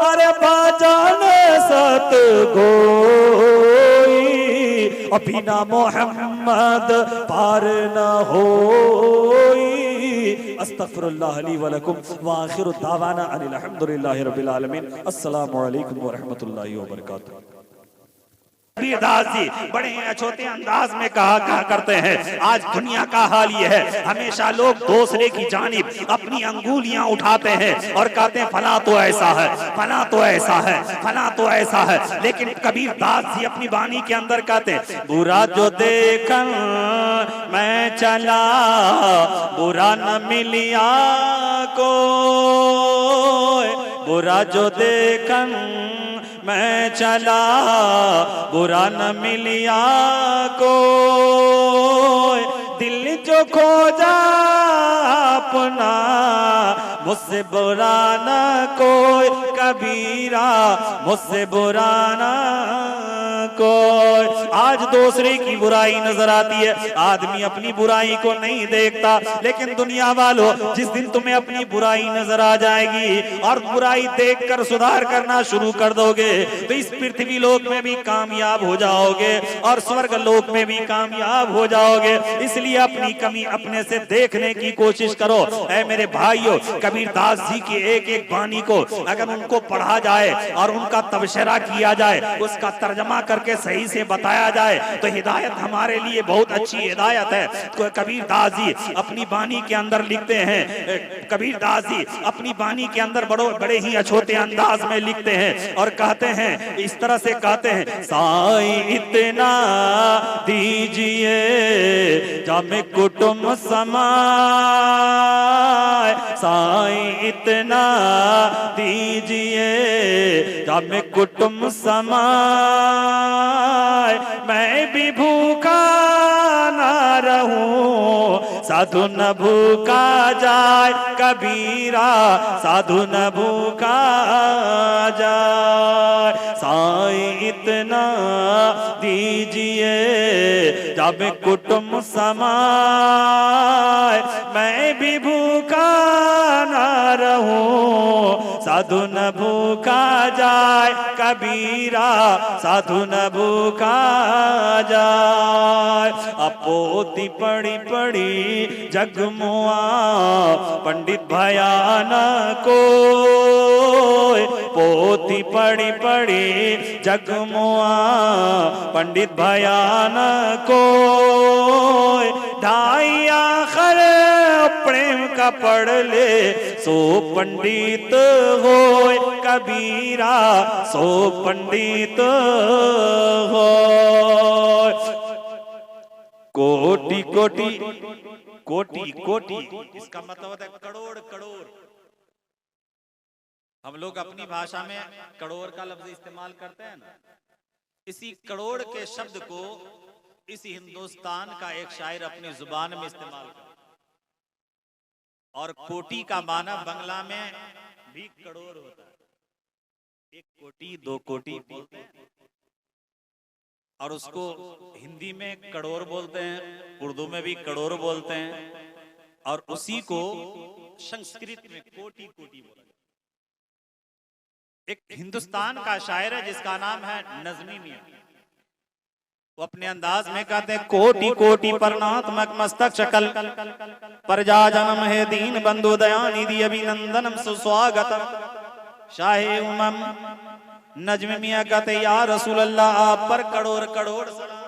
अरे बाजान सत गोई, बिना मोहम्मद पार न होई। अस्तगफिरुल्लाह ली व लकुम व आखिरु दावाना अनिल हम्दुलिल्लाहि रब्बिल आलमीन। अस्सलामु अलैकुम व रहमतुल्लाहि व बरकातुहू। कबीरदास जी बड़े अछूते अंदाज में कहा करते हैं, आज दुनिया का हाल ये है, हमेशा लोग दूसरे की जानिब अपनी अंगुलियां उठाते हैं और कहते हैं फला तो ऐसा है, फला तो ऐसा है, फला तो ऐसा है। लेकिन कबीरदास जी अपनी वाणी के अंदर कहते हैं, बुरा जो देखन मैं चला बुरा न मिलिया को, बुरा जो देखन मैं चला बुरा न मिलिया को, दिल जो खोजा अपना मुझसे बुरा न कोई, कबीरा मुझसे बुरा न कोई। आज दूसरे की बुराई नजर आती है, आदमी अपनी बुराई को नहीं देखता, लेकिन दुनिया वालों जिस दिन तुम्हें अपनी बुराई नजर आ जाएगी और बुराई देखकर सुधार करना शुरू कर दोगे तो इस पृथ्वी लोक में भी कामयाब हो जाओगे और स्वर्ग लोक में भी कामयाब हो जाओगे। इसलिए अपनी कमी अपने से देखने की कोशिश करो। ऐ मेरे भाइयों, कबीरदास जी की एक एक वाणी को अगर उनको पढ़ा जाए और उनका तबसरा किया जाए, उसका तर्जमा करके सही से बताया जाए तो हिदायत हमारे लिए बहुत अच्छी हिदायत है। तो कबीरदास जी अपनी वाणी के अंदर लिखते हैं, कबीरदास जी अपनी वाणी के अंदर बड़े ही अछूते अंदाज में लिखते हैं और कहते हैं, इस तरह से कहते हैं, साई इतना दीजिए जामे कुटुम समाए, साई इतना दीजिए जामे कुटुम समाए, मैं भी भूखा ना रहूं साधु न भूखा जाए, कबीरा साधु न भूखा जाए, साई इतना दीजिए जब कुटुम समाए, मैं भी भूखा ना रहूं साधु न भूखा जाए, कबीरा साधु न भूखा जाए। अपोती पड़ी पड़ी जगमुआ पंडित भयान को, पोती पड़ी पड़ी जगमुआ पंडित भयान को, ढाई आखर प्रेम का पढ़ ले सो पंडित हो, कबीरा सो पंडित हो। कोटि कोटि कोटि कोटि इसका मतलब होता है करोड़ करोड़। हम लोग अपनी भाषा में करोड़ का लफ्ज इस्तेमाल करते हैं ना, इसी करोड़ के शब्द को इस हिंदुस्तान का एक शायर अपनी जुबान में इस्तेमाल करता है। और कोटि का माना बंगला में भी करोड़ होता है, एक कोटि दो कोटि बोलते हैं और उसको हिंदी में करोड़ बोलते हैं, उर्दू में भी करोड़ बोलते हैं और उसी को संस्कृत में कोटि कोटि बोलते हैं। एक हिंदुस्तान का शायर है जिसका नाम है नजमी मियां, वो अपने अंदाज में कहते हैं, कोटि कोटि परनात्मक मस्तक शकल प्रजा जन्म है दीन बंधु दयानिधि अभिनंदनम सुस्वागतम शाहे उमम। नजमी मियां कहते, या रसूल अल्लाह आप पर करोड़ करोड़ सलाम,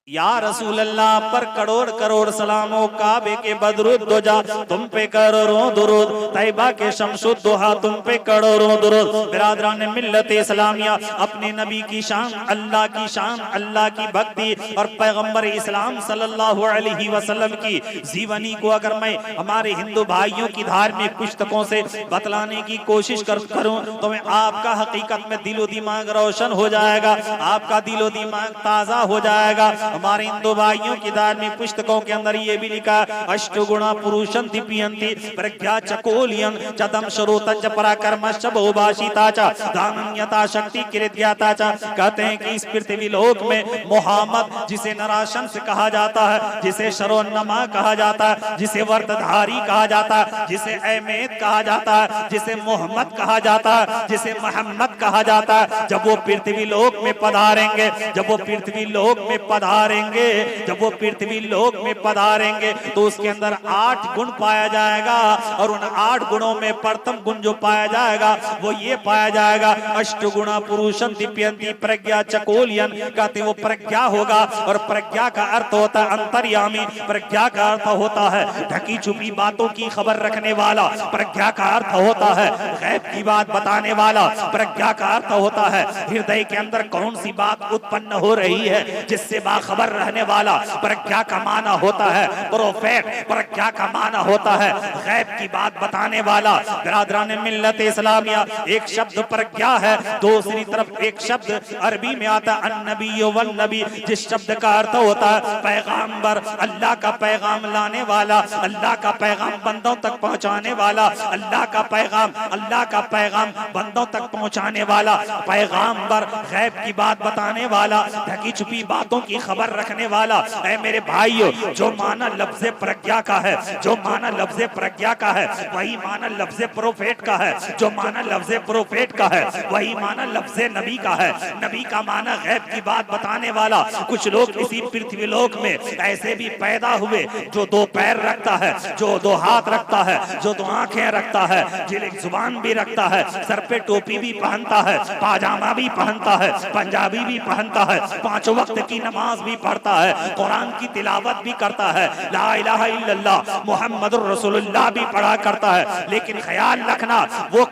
या रसूल अल्लाह पर करोड़ करोड़ सलामो, काबे के बदरुद दुजा तुम पे करोड़ों दुरूद, तैबा के शमसुद्दुहा तुम पे करोड़ों दुरूद। बिरादरान मिल्लत इस्लामिया, अपने नबी की शान, अल्लाह की शान, अल्लाह की भक्ति और पैगंबर इस्लाम सल्लल्लाहु अलैहि वसल्लम की जीवनी को अगर मैं हमारे हिंदू भाइयों की धार्मिक पुस्तकों से बतलाने की कोशिश करूं तो मैं आपका हकीकत में दिलो दिमाग रोशन हो जाएगा, आपका दिलो दिमाग ताजा हो जाएगा। हमारे हिंदू भाइयों की धार्मिक पुस्तकों के अंदर ये भी लिखा, अष्टगुणा पुरुषं दीपयन्ति प्रज्ञा चकोलियं चतम श्रोतं च पराक्रमश्च बहुभाषिता च दानन्यता शक्ति कृत्यता च। कहते हैं कि इस पृथ्वी लोक में मोहम्मद, जिसे नराशंस कहा जाता है, जिसे शरोन्नमा कहा जाता है, जिसे वर्तधारी कहा जाता है, जिसे अहमेद कहा जाता है, जिसे मोहम्मद कहा जाता है, जिसे मोहम्मद कहा जाता है, जब वो पृथ्वी लोक में पधारेंगे, जब वो पृथ्वी लोक में पधार पधारेंगे, जब वो पृथ्वी लोक में पधारेंगे तो उसके अंदर 8 गुण पाया जाएगा और उन 8 गुणों में प्रथम गुण जो पाया जाएगा वो ये पाया जाएगा अष्टगुणा पुरुषं दीप्यन्ति प्रज्ञा चकोलियन। कहते वो प्रज्ञा होगा और प्रज्ञा का अर्थ होता है अंतर्यामी, प्रज्ञा का अर्थ होता है ढकी छुपी बातों की खबर रखने वाला, प्रज्ञा का अर्थ होता है गैब की बात बताने वाला, प्रज्ञा का अर्थ होता है हृदय के अंदर कौन सी बात उत्पन्न हो रही है जिससे बाखबर रहने वाला, प्रज्ञा का माना होता है प्रोफेट, प्रज्ञा का माना होता है गैब की बात बताने वाला। बिरादरान मिल्लत इस्लामिया, एक शब्द प्रज्ञा है, दूसरी तरफ एक शब्द अरबी में आता है अन्नबी वन नबी, जिस शब्द का अर्थ होता है पैगाम्बर, अल्लाह का पैगाम लाने वाला, अल्लाह का पैगाम बंदों तक पहुंचाने वाला, अल्लाह का पैगाम बंदों तक पहुंचाने वाला, पैगाम्बर, गैब की बात बताने वाला, ढकी छुपी बातों की खबर रखने वाला। ऐ मेरे भाइयों, जो माना लफ्ज प्रज्ञा का है, जो माना लफ्ज प्रज्ञा का है वही माना लफ्ज प्रोफेट का है, जो माना लफ्ज प्रोफेट का है वही माना लफ्ज नबी का है। नबी का माना गैब की बात बताने वाला। कुछ लोग इसी पृथ्वी लोक में ऐसे भी पैदा हुए जो 2 पैर रखता है, जो 2 हाथ रखता है, जो 2 आंखें रखता है, जो एक जुबान भी रखता है, सर पे टोपी भी पहनता है, पाजामा भी पहनता है, पंजाबी भी पहनता है, 5 वक्त की नमाज भी पढ़ता है, कुरान की तिलावत भी करता है, ला इलाहा इल्लल्लाह मुहम्मदुर रसूलुल्लाह भी पढ़ा करता है। लेकिन ख्याल रखना वो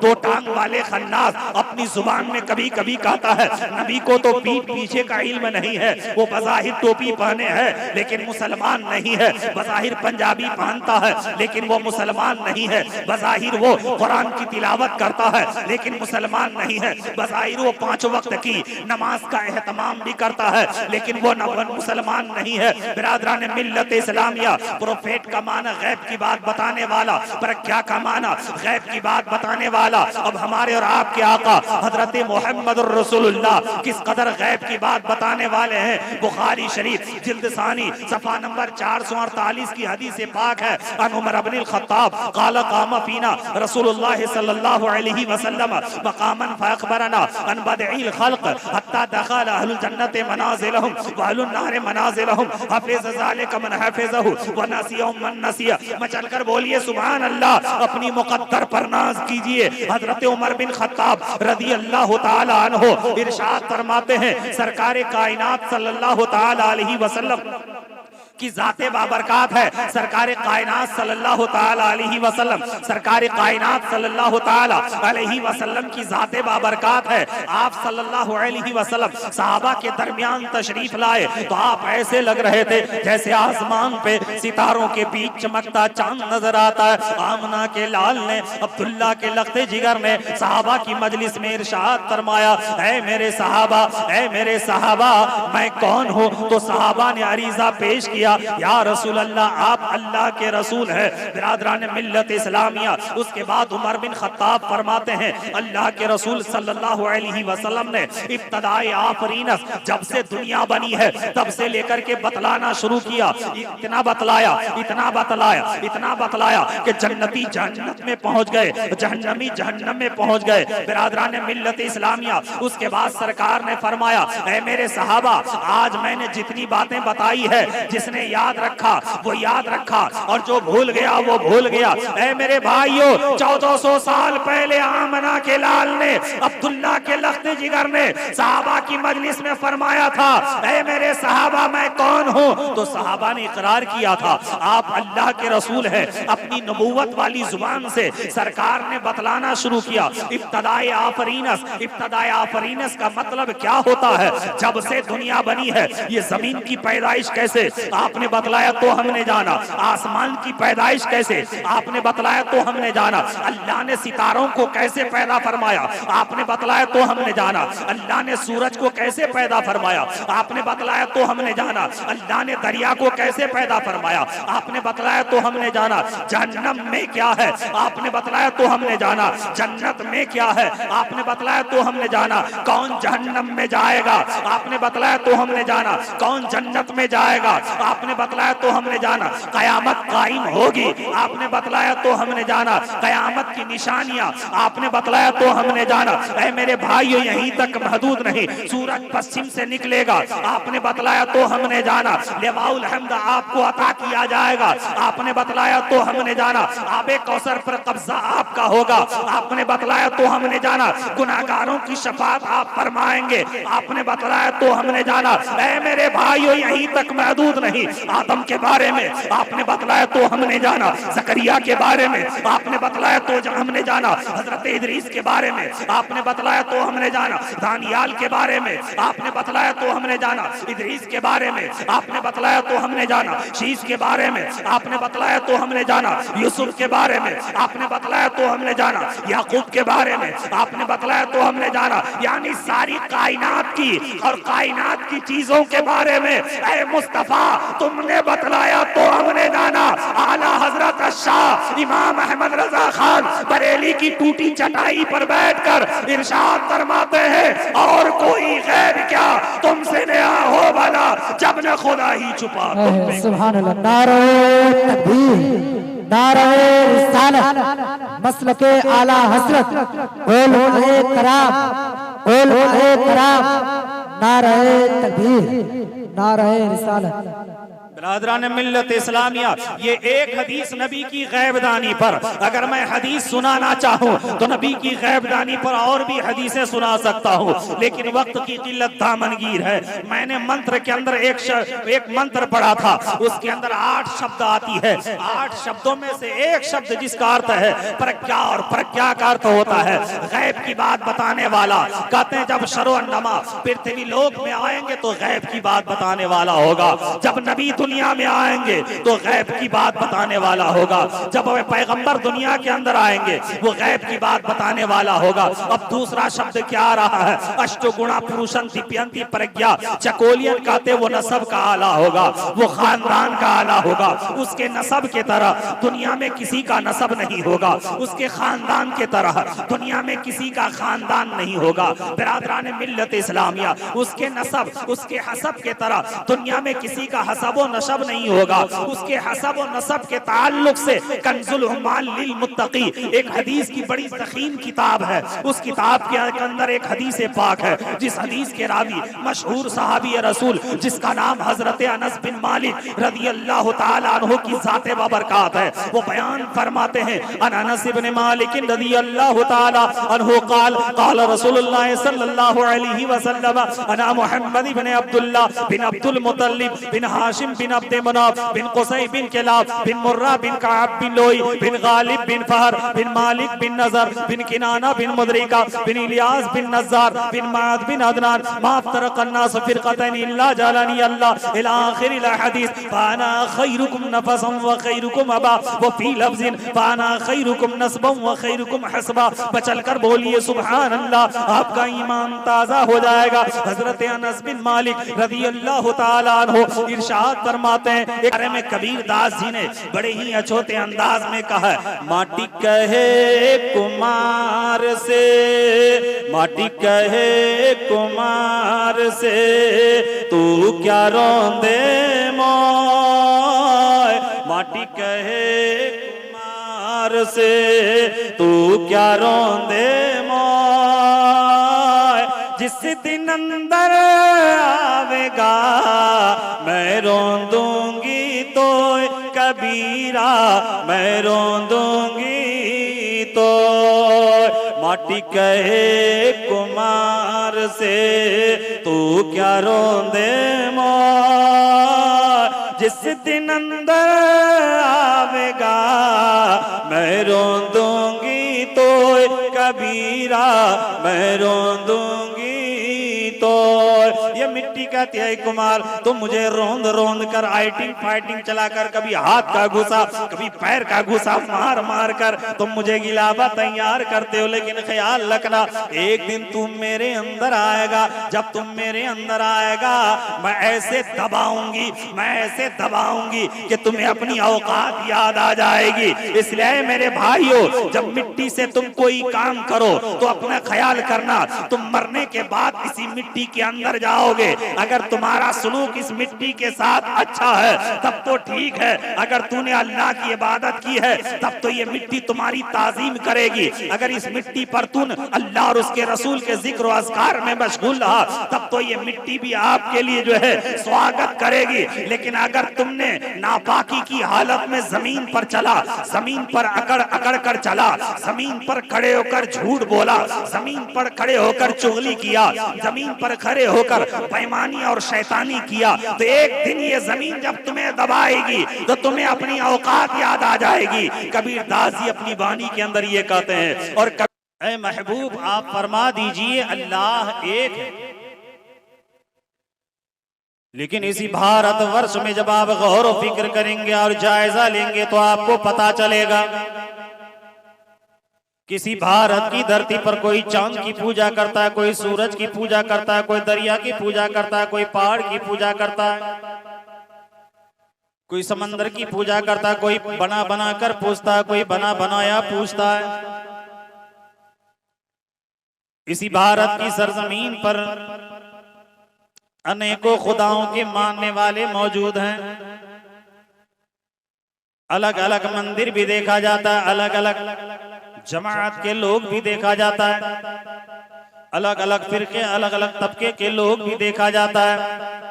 2 टांग वाले खन्नास अपनी जुबान में कभी कभी कहता है नबी को तो पीठ पीछे का इल्म नहीं है, वो बज़ाहिर टोपी पहने है लेकिन मुसलमान नहीं है, बज़ाहिर पंजाबी पहनता है लेकिन वो मुसलमान नहीं है, बज़ाहिर वो कुरान की तिलावत करता है लेकिन मुसलमान नहीं है, बज़ाहिर वो 5 वक्त की नमाज का एहतमाम भी करता है लेकिन वो मुसलमान नहीं है। बिरादरान मिल्लत इस्लामिया, प्रोफेट का माना गैब की बात बताने वाला, प्रज्ञा का माना गैब की बात बताने वाला। अब हमारे और आपके आका हजरत मोहम्मद रसूलुल्लाह किस कदर गैब की बात बताने वाले हैं। बुखारी शरीफ जिल्द सानी सफा नंबर 448 की हदीस पाक है, अन उमर इब्न खत्ताब क़ाल क़ाम फीना रसूलुल्लाह सल्लल्लाहु अलैहि वसल्लम मक़ामन फअख़बरना अन बदइल खल्क़ हत्ता दख़ल अहलुल जन्नति मनाज़िलहुम व अहलुन नार मनाज़िलहुम हफ़िज़ ज़ालिका मन हफ़िज़हु व नसियहु मन नसिया। मचलकर बोलिए सुभान अल्लाह, अपनी मुक़द्दर पर नाज कीजिए। हजरत उमर बिन खत्ताब रज़ी अल्लाह ताला अन्हु इरशाद फरमाते हैं सरकार कायनात सल्लल्लाहु ताला अलैहि वसल्लम की जाते बाबरकात है, सरकार कायनात सल्लल्लाहु ताला अलैहि वसल्लम, सरकार कायनात सल्लल्लाहु ताला अलैहि वसल्लम की जाते बाबरकात है। आप सल्लल्लाहु अलैहि वसल्लम सहाबा के दरमियान तशरीफ लाए तो आप ऐसे लग रहे थे जैसे आसमान पे सितारों के बीच चमकता चांद नजर आता है। आमना के लाल ने, अब्दुल्ला के लख्ते जिगर ने सहाबा की मजलिस में इरशाद फरमाया, ऐ मेरे सहाबा, ऐ मेरे सहाबा, मैं कौन हूँ? तो सहाबा ने अरीजा पेश किया, या रसूल अल्लाह, आप अल्लाह के रसूल है। बिरादरान मिल्लत इस्लामिया, उसके बाद उमर बिन खत्ताब फरमाते हैं अल्लाह के रसूल सल्लल्लाहु अलैहि वसल्लम ने इब्तदाए आफरीनस, जब से दुनिया बनी है तब से लेकर के बतलाना शुरू किया। इतना बतलाया, इतना बतलाया, इतना बतलाया कि जन्नती जन्नत में पहुंच गए, जहन्नमी जहन्नम में पहुंच गए। बिरादरान मिल्लत इस्लामिया, उसके बाद सरकार ने फरमाया, ऐ मेरे सहाबा, आज मैंने जितनी बातें बताई है, जिसने याद रखा वो याद रखा और जो भूल गया वो भूल गया। ऐ मेरे भाइयों, 1400 साल पहले आमना के लाल ने, अब्दुल्ला के लख्ते जिगर ने सहाबा की मजलिस में फरमाया था, ऐ मेरे सहाबा, मैं कौन हूँ? तो सहाबा ने इकरार किया था आप अल्लाह के रसूल हैं। अपनी नबूवत वाली जुबान से सरकार ने बतलाना शुरू किया। इब्तदाए आफरीनस, इब्तदाए आफरीनस का मतलब क्या होता है? जब से दुनिया बनी है, ये जमीन की पैदाइश कैसे आपने बतलाया तो हमने जाना, आसमान की पैदाइश कैसे आपने बतलाया तो हमने जाना, अल्लाह ने सितारों को कैसे पैदा फरमाया आपने बतलाया तो हमने जाना, अल्लाह ने सूरज को कैसे पैदा फरमाया आपने बतलाया तो हमने जाना, अल्लाह ने दरिया को कैसे पैदा फरमाया आपने बतलाया तो हमने जाना, जहन्नम में क्या है आपने बतलाया तो हमने जाना, जन्नत में क्या है आपने बतलाया तो हमने जाना, कौन जहन्नम में जाएगा आपने बतलाया तो हमने जाना, कौन जन्नत में जाएगा आपने बतलाया तो हमने जाना कयामत कायम होगी, आपने बतलाया तो हमने जाना कयामत की निशानियां, आपने बतलाया तो हमने जाना। ऐ मेरे भाइयों यहीं तक महदूद नहीं, सूरज पश्चिम से निकलेगा, आपने बतलाया तो हमने जाना लिवाउल हम्द आपको अता किया जाएगा, आपने बतलाया तो हमने जाना आबे कौसर पर कब्जा आपका होगा, आपने बतलाया तो हमने जाना गुनाहगारों की शफाअत आप फरमाएंगे, आपने बतलाया तो हमने जाना। ऐ मेरे भाइयों यहीं तक महदूद नहीं, आदम के बारे में आपने बतलाया तो हमने जाना, जकरिया के बारे में आपने बतलाया तो हमने जाना, हजरत इदरीस के बारे में आपने बतलाया तो हमने जाना, दानियाल के बारे में आपने बतलाया तो हमने जाना, इदरीस के बारे में आपने बतलाया तो हमने जाना, शीश के बारे में आपने बतलाया तो हमने जाना, यूसुफ के बारे में आपने बतलाया तो हमने जाना, याकूब के बारे में आपने बतलाया तो हमने जाना। यानी सारी कायनात की और कायनात की चीजों के बारे में ऐ मुस्तफा तुमने बतलाया तो हमने जाना। आला हजरत शाह इमाम अहमद रजा खान बरेली की टूटी चटाई पर बैठकर इरशाद फरमाते हैं और कोई गैर क्या तुमसे नया हो भला जब न खुदा ही छुपा तुम में। सुभान अल्लाह। नारे तकबीर, नारे रिसालत, मसलके आला हजरत, उलमाए कराम, उलमाए कराम, नारे तकबीर, नारे रिसालत। बिरादरान मिल्लत इस्लामिया, ये एक हदीस नबी की गैबदानी पर, अगर मैं हदीस सुनाना चाहूँ तो नबी की गैबदानी पर और भी हदीसें सुना सकता हूँ, लेकिन वक्त की किल्लत दामनगीर है। मैंने मंत्र के अंदर एक मंत्र पढ़ा था, उसके अंदर 8 शब्द आती है, 8 शब्दों में से एक शब्द जिसका अर्थ है प्रज्ञा, और प्रज्ञा का अर्थ होता है गैब की बात बताने वाला। कहते हैं जब शरो नमा पृथ्वी लोक में आएंगे तो गैब की बात बताने वाला होगा, जब नबी दुनिया में आएंगे तो गैब की बात बताने वाला होगा, जब वे पैगंबर दुनिया के अंदर आएंगे वो गैब की बात बताने वाला होगा। अब दूसरा शब्द क्या आ रहा है, अष्टगुणा पुरुषं दीप्यन्ति प्रज्ञा, चकोलियन कहते वो नसब का आला होगा, वो खानदान का आला होगा, उसके नसब के तरह दुनिया में किसी का नसब नहीं होगा, उसके खानदान के तरह दुनिया में किसी का खानदान नहीं होगा। बिरादरान मिल्लत इस्लामिया, उसके नसब उसके हसब के तरह दुनिया में किसी का हसब व नसब नहीं होगा, उसके हसब व नसब के ताल्लुक से कंजुल उम्माल लिल मुत्तकी एक हदीस की बड़ी ज़ख़ीम किताब है, उस किताब के अंदर एक हदीस पाक है, जिस हदीस के रावी मशहूर सहाबी रसूल जिसका नाम हजरत अनस बिन मालिक रदियल्लाहु ताला अन्हु की ज़ाते बबरकात है, वो बयान फरमाते हैं अनस इब्न मालिक रदियल्लाहु ताला अन्हु क़ाल क़ाल रसूलुल्लाह सल्लल्लाहु अलैहि वसल्लम अना मुहम्मद इब्न अब्दुल्लाह बिन अब्दुल मुत्तलिब बिन हाशिम बिन अब्द मनाफ बिन कुसै बिन किलाब बिन मुर्रा बिन कअब बिन लोई बिन गालिब बिन फहर बिन मालिक बिन नजर बिन किनाना बिन मुदरिका बिन इलियास बिन नज़ार बिन माद बिन अदनान मा फ़रक़ अन्नास फ़िरक़तैन इल्ला जअलनी अल्लाह इला आखिरिल हदीस फ़अना खैरुकुम नफ़सन व खैरुकुम अबा व फ़ी लफ्ज़िन फ़अना खैरुकुम नस्बन व खैरुकुम हसबा। बचल कर बोलिए सुभान अल्लाह, आपका ईमान ताज़ा हो जाएगा। हज़रत अनस बिन मालिक रज़ियल्लाहु ताला अन्हु इरशाद फरमाते हैं, एक बारे में कबीर दास जी ने बड़े ही अछूते अंदाज में कहा, माटी कहे कुमार से, माटी कहे कुमार से तू क्या रोंदे मोय, माटी कहे कुमार से तू क्या रोंदे मोय, जिस दिन अंदर आवेगा मैं रोंदूंगी तो कबीरा, मैं रोंदूंगी तो। माटी कहे कुमार से तू क्या रोंदे मोय, जिस दिन अंदर आवेगा मैं रोंदूंगी तो कबीरा, मैं रोंदूंगी तो। ये मिट्टी कहती है कुमार तुम मुझे रोंद रोंद कर आइटिंग फाइटिंग चलाकर कभी हाथ का घुसा कभी पैर का घुसा मार मार कर तुम मुझे गिलावा तैयार करते हो, लेकिन ख्याल रखना एक दिन तुम मेरे अंदर आएगा, जब तुम मेरे अंदर आएगा मैं ऐसे दबाऊंगी, मैं ऐसे दबाऊंगी कि तुम्हें अपनी औकात याद आ जाएगी। इसलिए मेरे भाइयों, जब मिट्टी से तुम कोई काम करो तो अपना ख्याल करना तुम मरने के बाद इसी मिट्टी के अंदर जाओगे, अगर तुम्हारा सलूक इस मिट्टी के साथ अच्छा है तब तो ठीक है, अगर तूने अल्लाह की इबादत की है तब तो ये मिट्टी तुम्हारी ताजीम करेगी। अगर इस मिट्टी पर तूने अल्लाह और उसके रसूल के जिक्र और अज़कार में मशगूल रहा तब तो ये मिट्टी भी आपके लिए जो है स्वागत करेगी। लेकिन अगर तुमने नापाकी की हालत में जमीन पर चला, जमीन पर अकड़ अकड़ कर चला, जमीन पर खड़े होकर झूठ बोला, जमीन पर खड़े होकर चुगली किया, जमीन पर खड़े होकर बेईमानी और शैतानी किया, तो एक दिन ये जमीन जब तुम्हें दबाएगी तो तुम्हें अपनी औकात याद आ जाएगी। कबीर दास जी अपनी वाणी के अंदर ये कहते हैं, और ऐ महबूब आप फरमा दीजिए अल्लाह एक है। लेकिन इसी भारतवर्ष में जब आप गौर व फिक्र करेंगे और जायजा लेंगे तो आपको पता चलेगा किसी भारत की धरती पर कोई चांद की पूजा करता है, कोई सूरज की पूजा करता है, कोई दरिया की पूजा करता है, कोई पहाड़ की पूजा करता है, कोई समंदर की पूजा करता है, कोई बना बना कर पूछता है, कोई बना बनाया पूछता है। इसी भारत की सरजमीन पर अनेकों खुदाओं के मानने वाले मौजूद हैं। अलग अलग मंदिर भी देखा जाता है, अलग अलग जमात के लोग भी देखा जाता है, अलग अलग फिरके अलग अलग तबके के लोग भी देखा जाता है।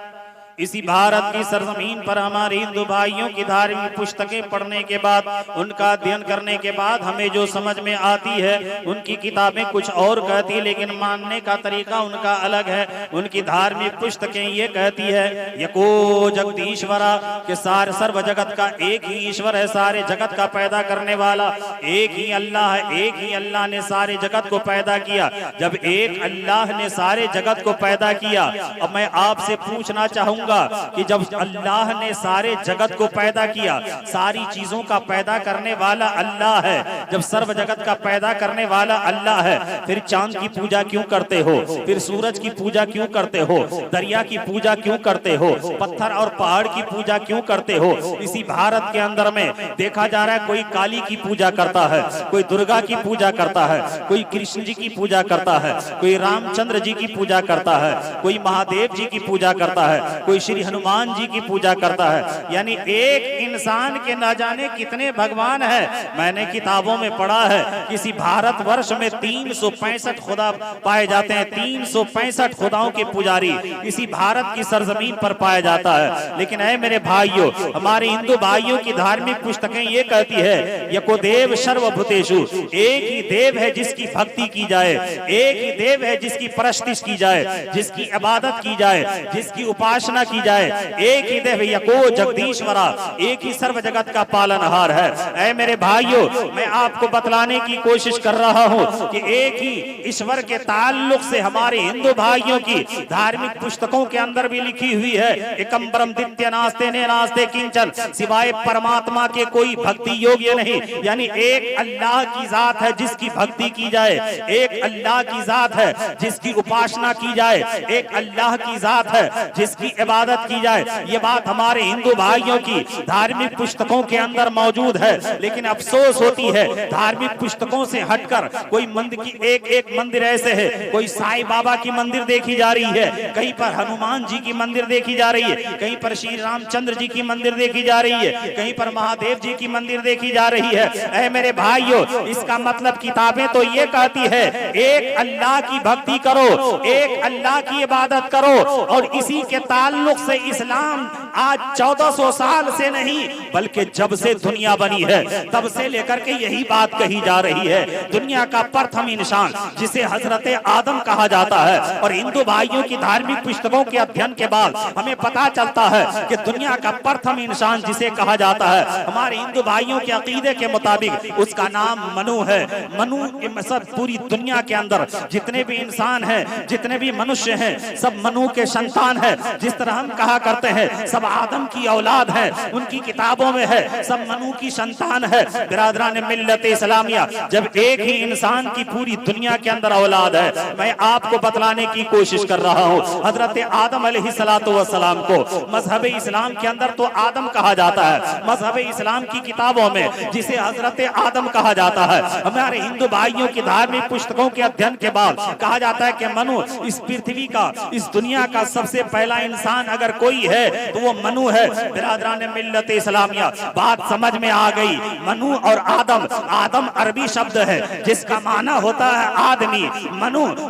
इसी भारत की सरजमीन पर हमारे हिंदू भाइयों की धार्मिक पुस्तकें पढ़ने के बाद, उनका अध्ययन करने के बाद हमें जो समझ में आती है, उनकी किताबें कुछ और कहती है लेकिन मानने का तरीका उनका अलग है। उनकी धार्मिक पुस्तकें ये कहती है यको जगदीश्वरा के सारे सर्व जगत का एक ही ईश्वर है, सारे जगत का पैदा करने वाला एक ही अल्लाह है, एक ही अल्लाह ने सारे जगत को पैदा किया। जब एक अल्लाह ने सारे जगत को पैदा किया, अब मैं आपसे पूछना चाहूंगा कि जब अल्लाह ने सारे जगत को पैदा किया, सारी चीजों का पैदा करने वाला अल्लाह है, जब सर्व जगत का पैदा करने वाला अल्लाह है, फिर चांद की पूजा क्यों करते हो, फिर सूरज की पूजा क्यों करते हो, दरिया की पूजा क्यों करते हो, पत्थर और पहाड़ की पूजा क्यों करते हो? इसी भारत के अंदर में देखा जा रहा है कोई काली की पूजा करता है, कोई दुर्गा की पूजा करता है, कोई कृष्ण जी की पूजा करता है, कोई रामचंद्र जी की पूजा करता है, कोई महादेव जी की पूजा करता है, कोई श्री हनुमान जी की पूजा करता है। यानी एक इंसान के न जाने कितने भगवान है। मैंने किताबों में पढ़ा है किसी भारतवर्ष में 365 खुदा पाए जाते हैं, 365 खुदाओं के पुजारी इसी भारत की सरजमीन पर पाया जाता है। लेकिन ऐ मेरे भाइयों, हमारे हिंदू भाइयों की धार्मिक पुस्तकें ये कहती है यको देव सर्वभूतेषु, एक ही देव है जिसकी भक्ति की जाए, एक ही देव है जिसकी परस्तिश की जाए, जिसकी इबादत की जाए, जिसकी उपासना की जाए, एक ही देव यको जगदीश्वरा, एक ही सर्व जगत का पालनहार है। ऐ मेरे भाइयों, मैं आपको बतलाने की कोशिश कर रहा हूं कि एक ही ईश्वर के ताल्लुक से हमारे हिंदू भाइयों की धार्मिक पुस्तकों के अंदर भी लिखी हुई है एकम ब्रह्म द्वितीय नास्ते ने नास्ते किंचन, सिवाय परमात्मा के कोई भक्ति योग्य नहीं। यानी एक अल्लाह की जात है जिसकी भक्ति की जाए, एक अल्लाह की जात है जिसकी उपासना की जाए, एक अल्लाह की जात है जिसकी इबादत की जाए। ये बात हमारे हिंदू भाइयों की धार्मिक पुस्तकों के अंदर मौजूद है। लेकिन अफसोस होती है धार्मिक पुस्तकों से हटकर कोई मंदिर की एक मंदिर ऐसे है, कोई साईं बाबा की मंदिर देखी जा रही है, कहीं पर हनुमान जी की मंदिर देखी जा रही है, कहीं पर श्री रामचंद्र जी की मंदिर देखी जा रही है, कहीं पर महादेव जी की मंदिर देखी जा रही है। ऐ मेरे भाइयों, इसका मतलब किताबें तो ये कहती है एक अल्लाह की भक्ति करो, एक अल्लाह की इबादत करो, और इसी के ताल्लुक से इस्लाम आज 1400 साल से नहीं बल्कि जब से दुनिया बनी है तब से लेकर के यही बात कही जा रही है। दुनिया का प्रथम इंसान जिसे हजरत आदम कहा जाता है, और हिंदू भाइयों की धार्मिक पुस्तकों के अध्ययन के बाद हमें पता चलता है कि दुनिया का प्रथम इंसान जिसे कहा जाता है हमारे हिंदू भाइयों के अकीदे के मुताबिक उसका नाम मनु है। मनु सब पूरी दुनिया के अंदर जितने भी इंसान हैं, जितने भी मनुष्य हैं, सब मनु के संतान है। जिस तरह तरह हम कहा करते हैं सब आदम की औलाद है, उनकी किताबों में है सब मनु की संतान है। बिरादरान मिल्लत इस्लामिया, जब एक ही इंसान की पूरी दुनिया के अंदर औलाद है, मैं आपको बतलाने की कोशिश कर रहा हूँ। हजरत आदम अलैहिस्सलातु वस्सलाम को मजहब इस्लाम के अंदर तो आदम कहा जाता है, मजहब इस्लाम की किताबों में जिसे हजरत आदम कहा जाता है। हमारे हिंदू भाइयों की धार्मिक पुस्तकों के अध्ययन के बाद कहा जाता है कि मनु इस पृथ्वी का, इस दुनिया का सबसे पहला इंसान अगर कोई है तो वो मनु है। बिरादरान मिल्लत इस्लामिया, बात समझ में आ गई। मनु और आदम, आदम अरबी शब्द है जिसका माना होता है आदमी,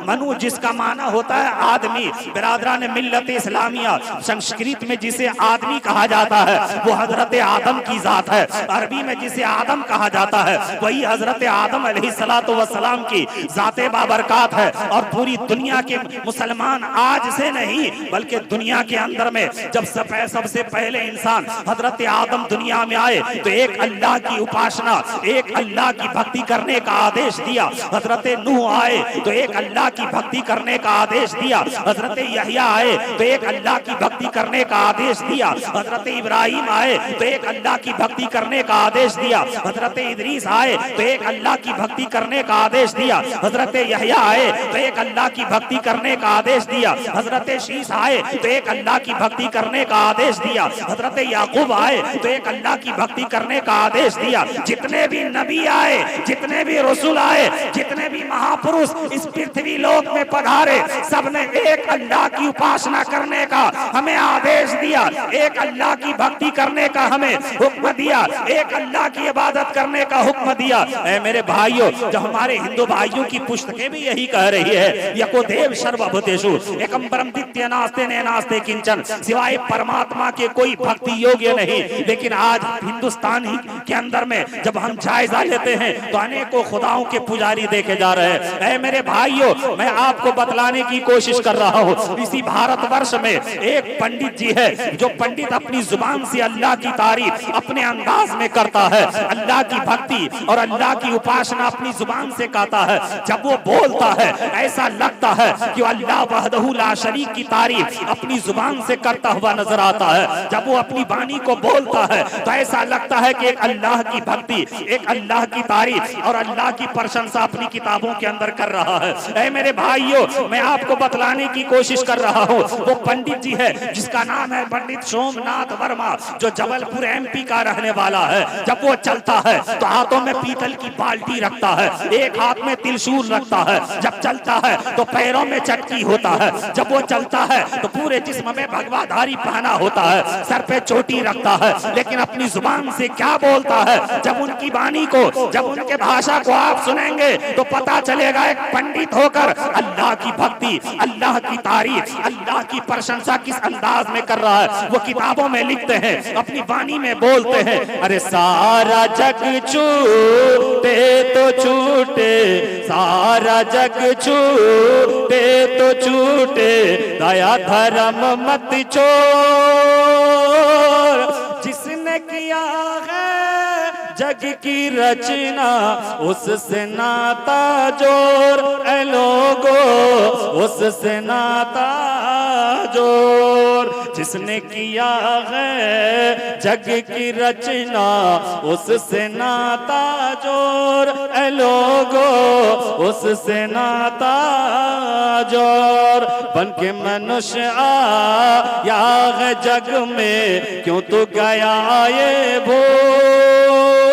मनु जिसका माना होता है आदमी। बिरादरान मिल्लत इस्लामिया, संस्कृत में जिसे आदमी कहा जाता है वो हजरत आदम की जात है। अरबी में जिसे आदम कहा जाता है वही हजरत आदम अलैहिस्सलातु वस्सलाम की जाते बाबरकात है। और पूरी दुनिया के मुसलमान आज से नहीं बल्कि दुनिया के अंदर में जब सबसे पहले इंसान हजरत आदम दुनिया में आए तो एक अल्लाह की उपासना, एक अल्लाह की भक्ति करने का आदेश दिया। हजरत नूह आए तो एक अल्लाह की भक्ति करने का आदेश दिया। हजरत यहया आए तो एक अल्लाह की भक्ति करने का आदेश दिया। हजरत इब्राहिम आए तो एक अल्लाह की भक्ति करने का आदेश दिया। हजरत इदरीस आए तो एक अल्लाह की भक्ति करने का आदेश दिया। हजरत यहया आए तो एक अल्लाह की भक्ति करने का आदेश दिया। हजरत शीस आए तो एक अल्लाह की भक्ति करने का आदेश दिया। हजरत याकूब आए तो एक अल्लाह की भक्ति करने का आदेश दिया। जितने भी नबी आए, जितने भी रसूल आए, जितने भी महापुरुष इस पृथ्वी लोक में पधारे, सबने एक अल्लाह की उपासना करने का हमें आदेश दिया, एक अल्लाह की भक्ति करने का हमें हुक्म दिया, एक अल्लाह की इबादत करने का हुक्म दिया। ऐ मेरे भाइयों, जो हमारे हिंदू भाइयों की पुस्तकें भी यही कह रही है, यको देव सर्वभूतेषु एकम परम द्वितीय नास्ते नास्ते किंचन, सिवाय परमात्मा के कोई भक्ति योग्य नहीं। लेकिन आज हिंदुस्तान ही के अंदर में जब हम जायजा लेते हैं तो अनेकों खुदाओं के पुजारी देखे जा रहे हैं। ऐ मेरे भाइयों, मैं आपको बतलाने की कोशिश कर रहा हूँ, इसी भारतवर्ष में एक पंडित जी है जो पंडित अपनी जुबान से अल्लाह की तारीफ अपने अंदाज में करता है, अल्लाह की भक्ति और अल्लाह की उपासना अपनी जुबान से कहता है। जब वो बोलता है ऐसा लगता है कि अल्लाह वहदहू ला शरीक की तारीफ अपनी जुबान से करता हुआ नजर आता है। जब वो अपनी वाणी को बोलता है तो ऐसा लगता है कि एक अल्लाह की भक्ति, एक अल्लाह की तारीफ और अल्लाह की प्रशंसा अपनी किताबों के अंदर कर रहा है। ऐ मेरे भाइयों, मैं आपको बतलाने की कोशिश कर रहा हूँ, वो पंडित जी है जिसका नाम है पंडित सोमनाथ वर्मा, जो जबलपुर एमपी का रहने वाला है। जब वो चलता है तो हाथों में पीतल की बाल्टी रखता है, एक हाथ में त्रिशूल रखता है। जब चलता है तो पैरों में चटकी होता है। जब वो चलता है तो पूरे जिस्म में भगवाधारी पहना होता है, सर पे चोटी रखता है। लेकिन अपनी जुबान से क्या बोलता है, जब उनकी वाणी को, जब उनके भाषा को आप सुनेंगे तो पता चलेगा एक पंडित होकर अल्लाह की भक्ति, अल्लाह की तारीफ, अल्लाह की प्रशंसा किस अंदाज में कर रहा है। वो किताबों में लिखते हैं, अपनी वाणी में बोलते हैं, अरे सारा जग छूटे तो छूटे, सारा जग छूटे तो छूटे, दया धर्म मत छोड़, जिसने किया है जग की रचना उससे नाता जोड़, ऐ लोगो उससे नाता जोड़, जिसने किया है जग की रचना उससे नाता जोड़, ऐ लोगो उससे नाता जोड़। बन के मनुष्य आया है जग में, क्यों तू गया ये भूल,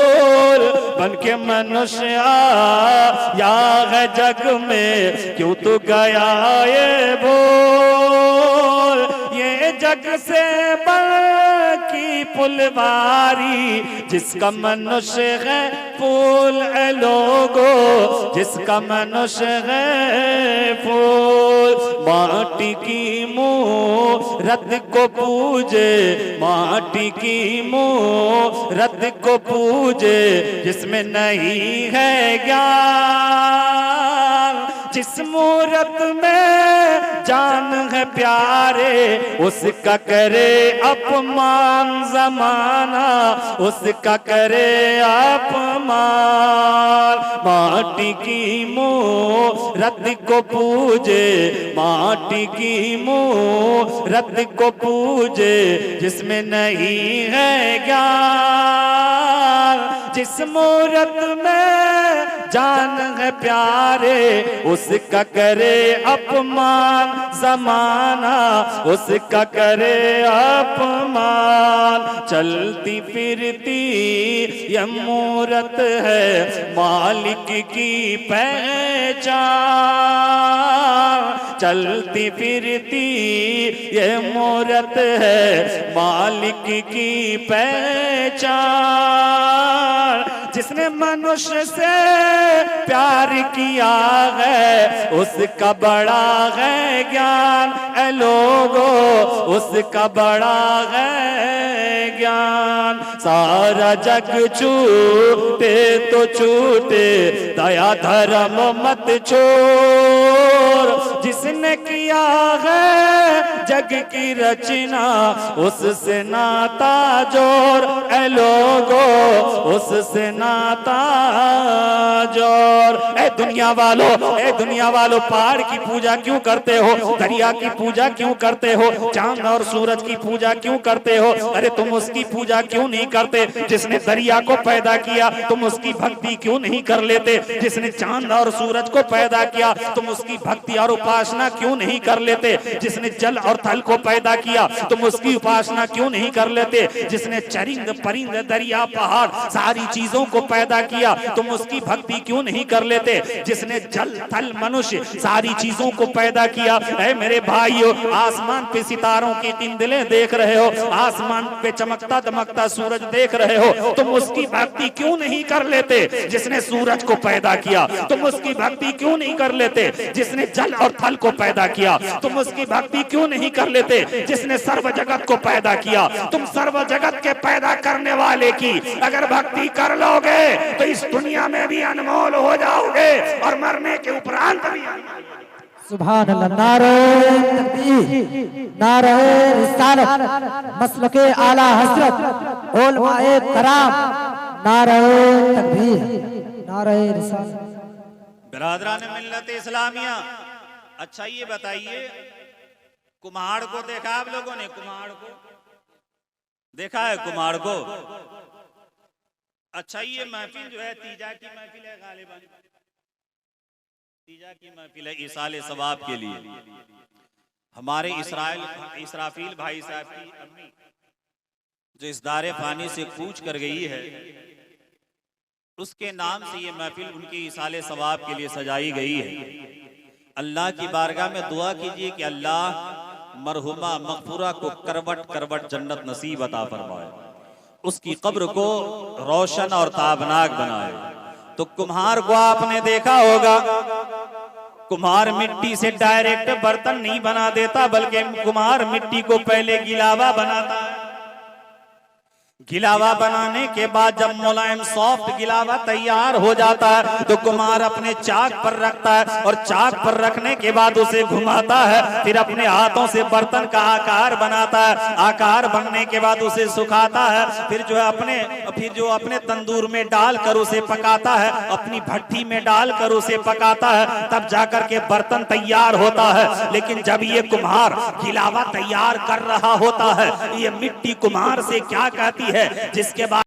बन के मनुष्य आया है जग में, क्यों तू गया ये भूल, ये जग से बढ़ की फुलवारी, जिसका मनुष्य है फूल, ऐ लोगो जिसका मनुष्य है फूल। माटी की मूरत को पूजे, माटी की मूरत को पूजे, जिसमें नहीं है ज्ञान, जिस मूरत में जान है प्यारे उसका करे अपमान जमाना, उसका करे अपमान। माटी की मूरत को पूजे, माटी की मूरत को पूजे, जिसमें नहीं है ज्ञान। जिस मूरत में जान है प्यारे उसका करे अपमान जमाना, उसका करे अपमान। चलती फिरती ये मूरत है मालिक की पहचान, चलती फिरती ये मूरत है मालिक की पहचान। जिसने मनुष्य से प्यार किया है उसका बड़ा है ज्ञान, ऐ लोगो उसका बड़ा है ज्ञान। सारा जग छूटे तो छूटे, दया धर्म मत छोड़। जिसने किया है जग की रचना उससे नाता जोड़, ऐ लोगो उससे नाता जोड़। ऐ दुनिया वालों, ऐ दुनिया वालों, पहाड़ की पूजा क्यों करते हो? दरिया की पूजा क्यों करते हो? चांद और सूरज की पूजा क्यों करते हो? अरे तुम उसकी पूजा क्यों नहीं करते जिसने दरिया को पैदा किया? तुम उसकी भक्ति क्यों नहीं कर लेते? जिसने चांद और सूरज को पैदा किया तुम उसकी भक्ति और उपासना क्यों नहीं कर लेते? जिसने जल और थल को पैदा किया तुम उसकी उपासना क्यों नहीं कर लेते? जिसने चरिंद परिंद दरिया पहाड़ सारी चीजों को पैदा किया तुम उसकी भक्ति क्यों नहीं कर लेते? जिसने जल थल मनुष्य सारी चीजों को पैदा किया। ऐ मेरे भाइयों, आसमान पे सितारों की तिंदलें देख रहे हो, आसमान पे चमकता दमकता सूरज देख रहे हो, तुम उसकी भक्ति क्यों नहीं कर लेते? जिसने सूरज को पैदा किया तुम उसकी भक्ति क्यों नहीं कर लेते? जिसने जल और थल को पैदा किया तुम उसकी भक्ति क्यों नहीं कर लेते? जिसने सर्व जगत को पैदा किया तुम सर्व जगत के पैदा करने वाले की अगर भक्ति कर लोगे तो इस दुनिया में भी अनमोल हो जाओगे और मरने के उपरांत भी। सुभान अल्लाह। नारे तकबीर, नारे रिसालत, मसलके आला हजरत, उलमाए कराम, नारे तकबीर, नारे रिसालत। बिरादरान मिल्लत इस्लामिया, अच्छा ये बताइए, कुम्हाड़ को देखा आप लोगों ने? कुम्हाड़ को देखा है? कुम्हाड़ को? अच्छा ये महफिल जो है तीजा की महफिल है, गालिबन तीजा की महफिल है इसाले सवाब के लिए। हमारे इसराफील भाई साहब की अम्मी जो इस दारे फानी से कूच कर गई है, उसके नाम से ये महफिल उनके इसाले सवाब के लिए सजाई गई है। अल्लाह की बारगाह में दुआ कीजिए कि अल्लाह मरहुमा मगफूरा को करवट करवट जन्नत नसीब अता फरमाए, उसकी कब्र को रोशन और ताबनाक बनाए। तो कुम्हार को आपने देखा होगा, कुम्हार मिट्टी से डायरेक्ट बर्तन नहीं बना देता, बल्कि कुम्हार मिट्टी को पहले गिलावा बनाता है। गिलावा बनाने के बाद जब मुलायम सॉफ्ट गिलावा तैयार हो जाता है तो कुम्हार अपने चाक पर रखता है और चाक पर रखने के बाद उसे घुमाता है, फिर अपने हाथों से बर्तन का आकार बनाता है। आकार बनने के बाद उसे सुखाता है, फिर जो अपने तंदूर में डालकर उसे पकाता है, अपनी भट्टी में डालकर उसे पकाता है, तब जाकर के बर्तन तैयार होता है। लेकिन जब ये कुम्हार गिलावा तैयार कर रहा होता है, ये मिट्टी कुम्हार से क्या कहती है, जिसके बाद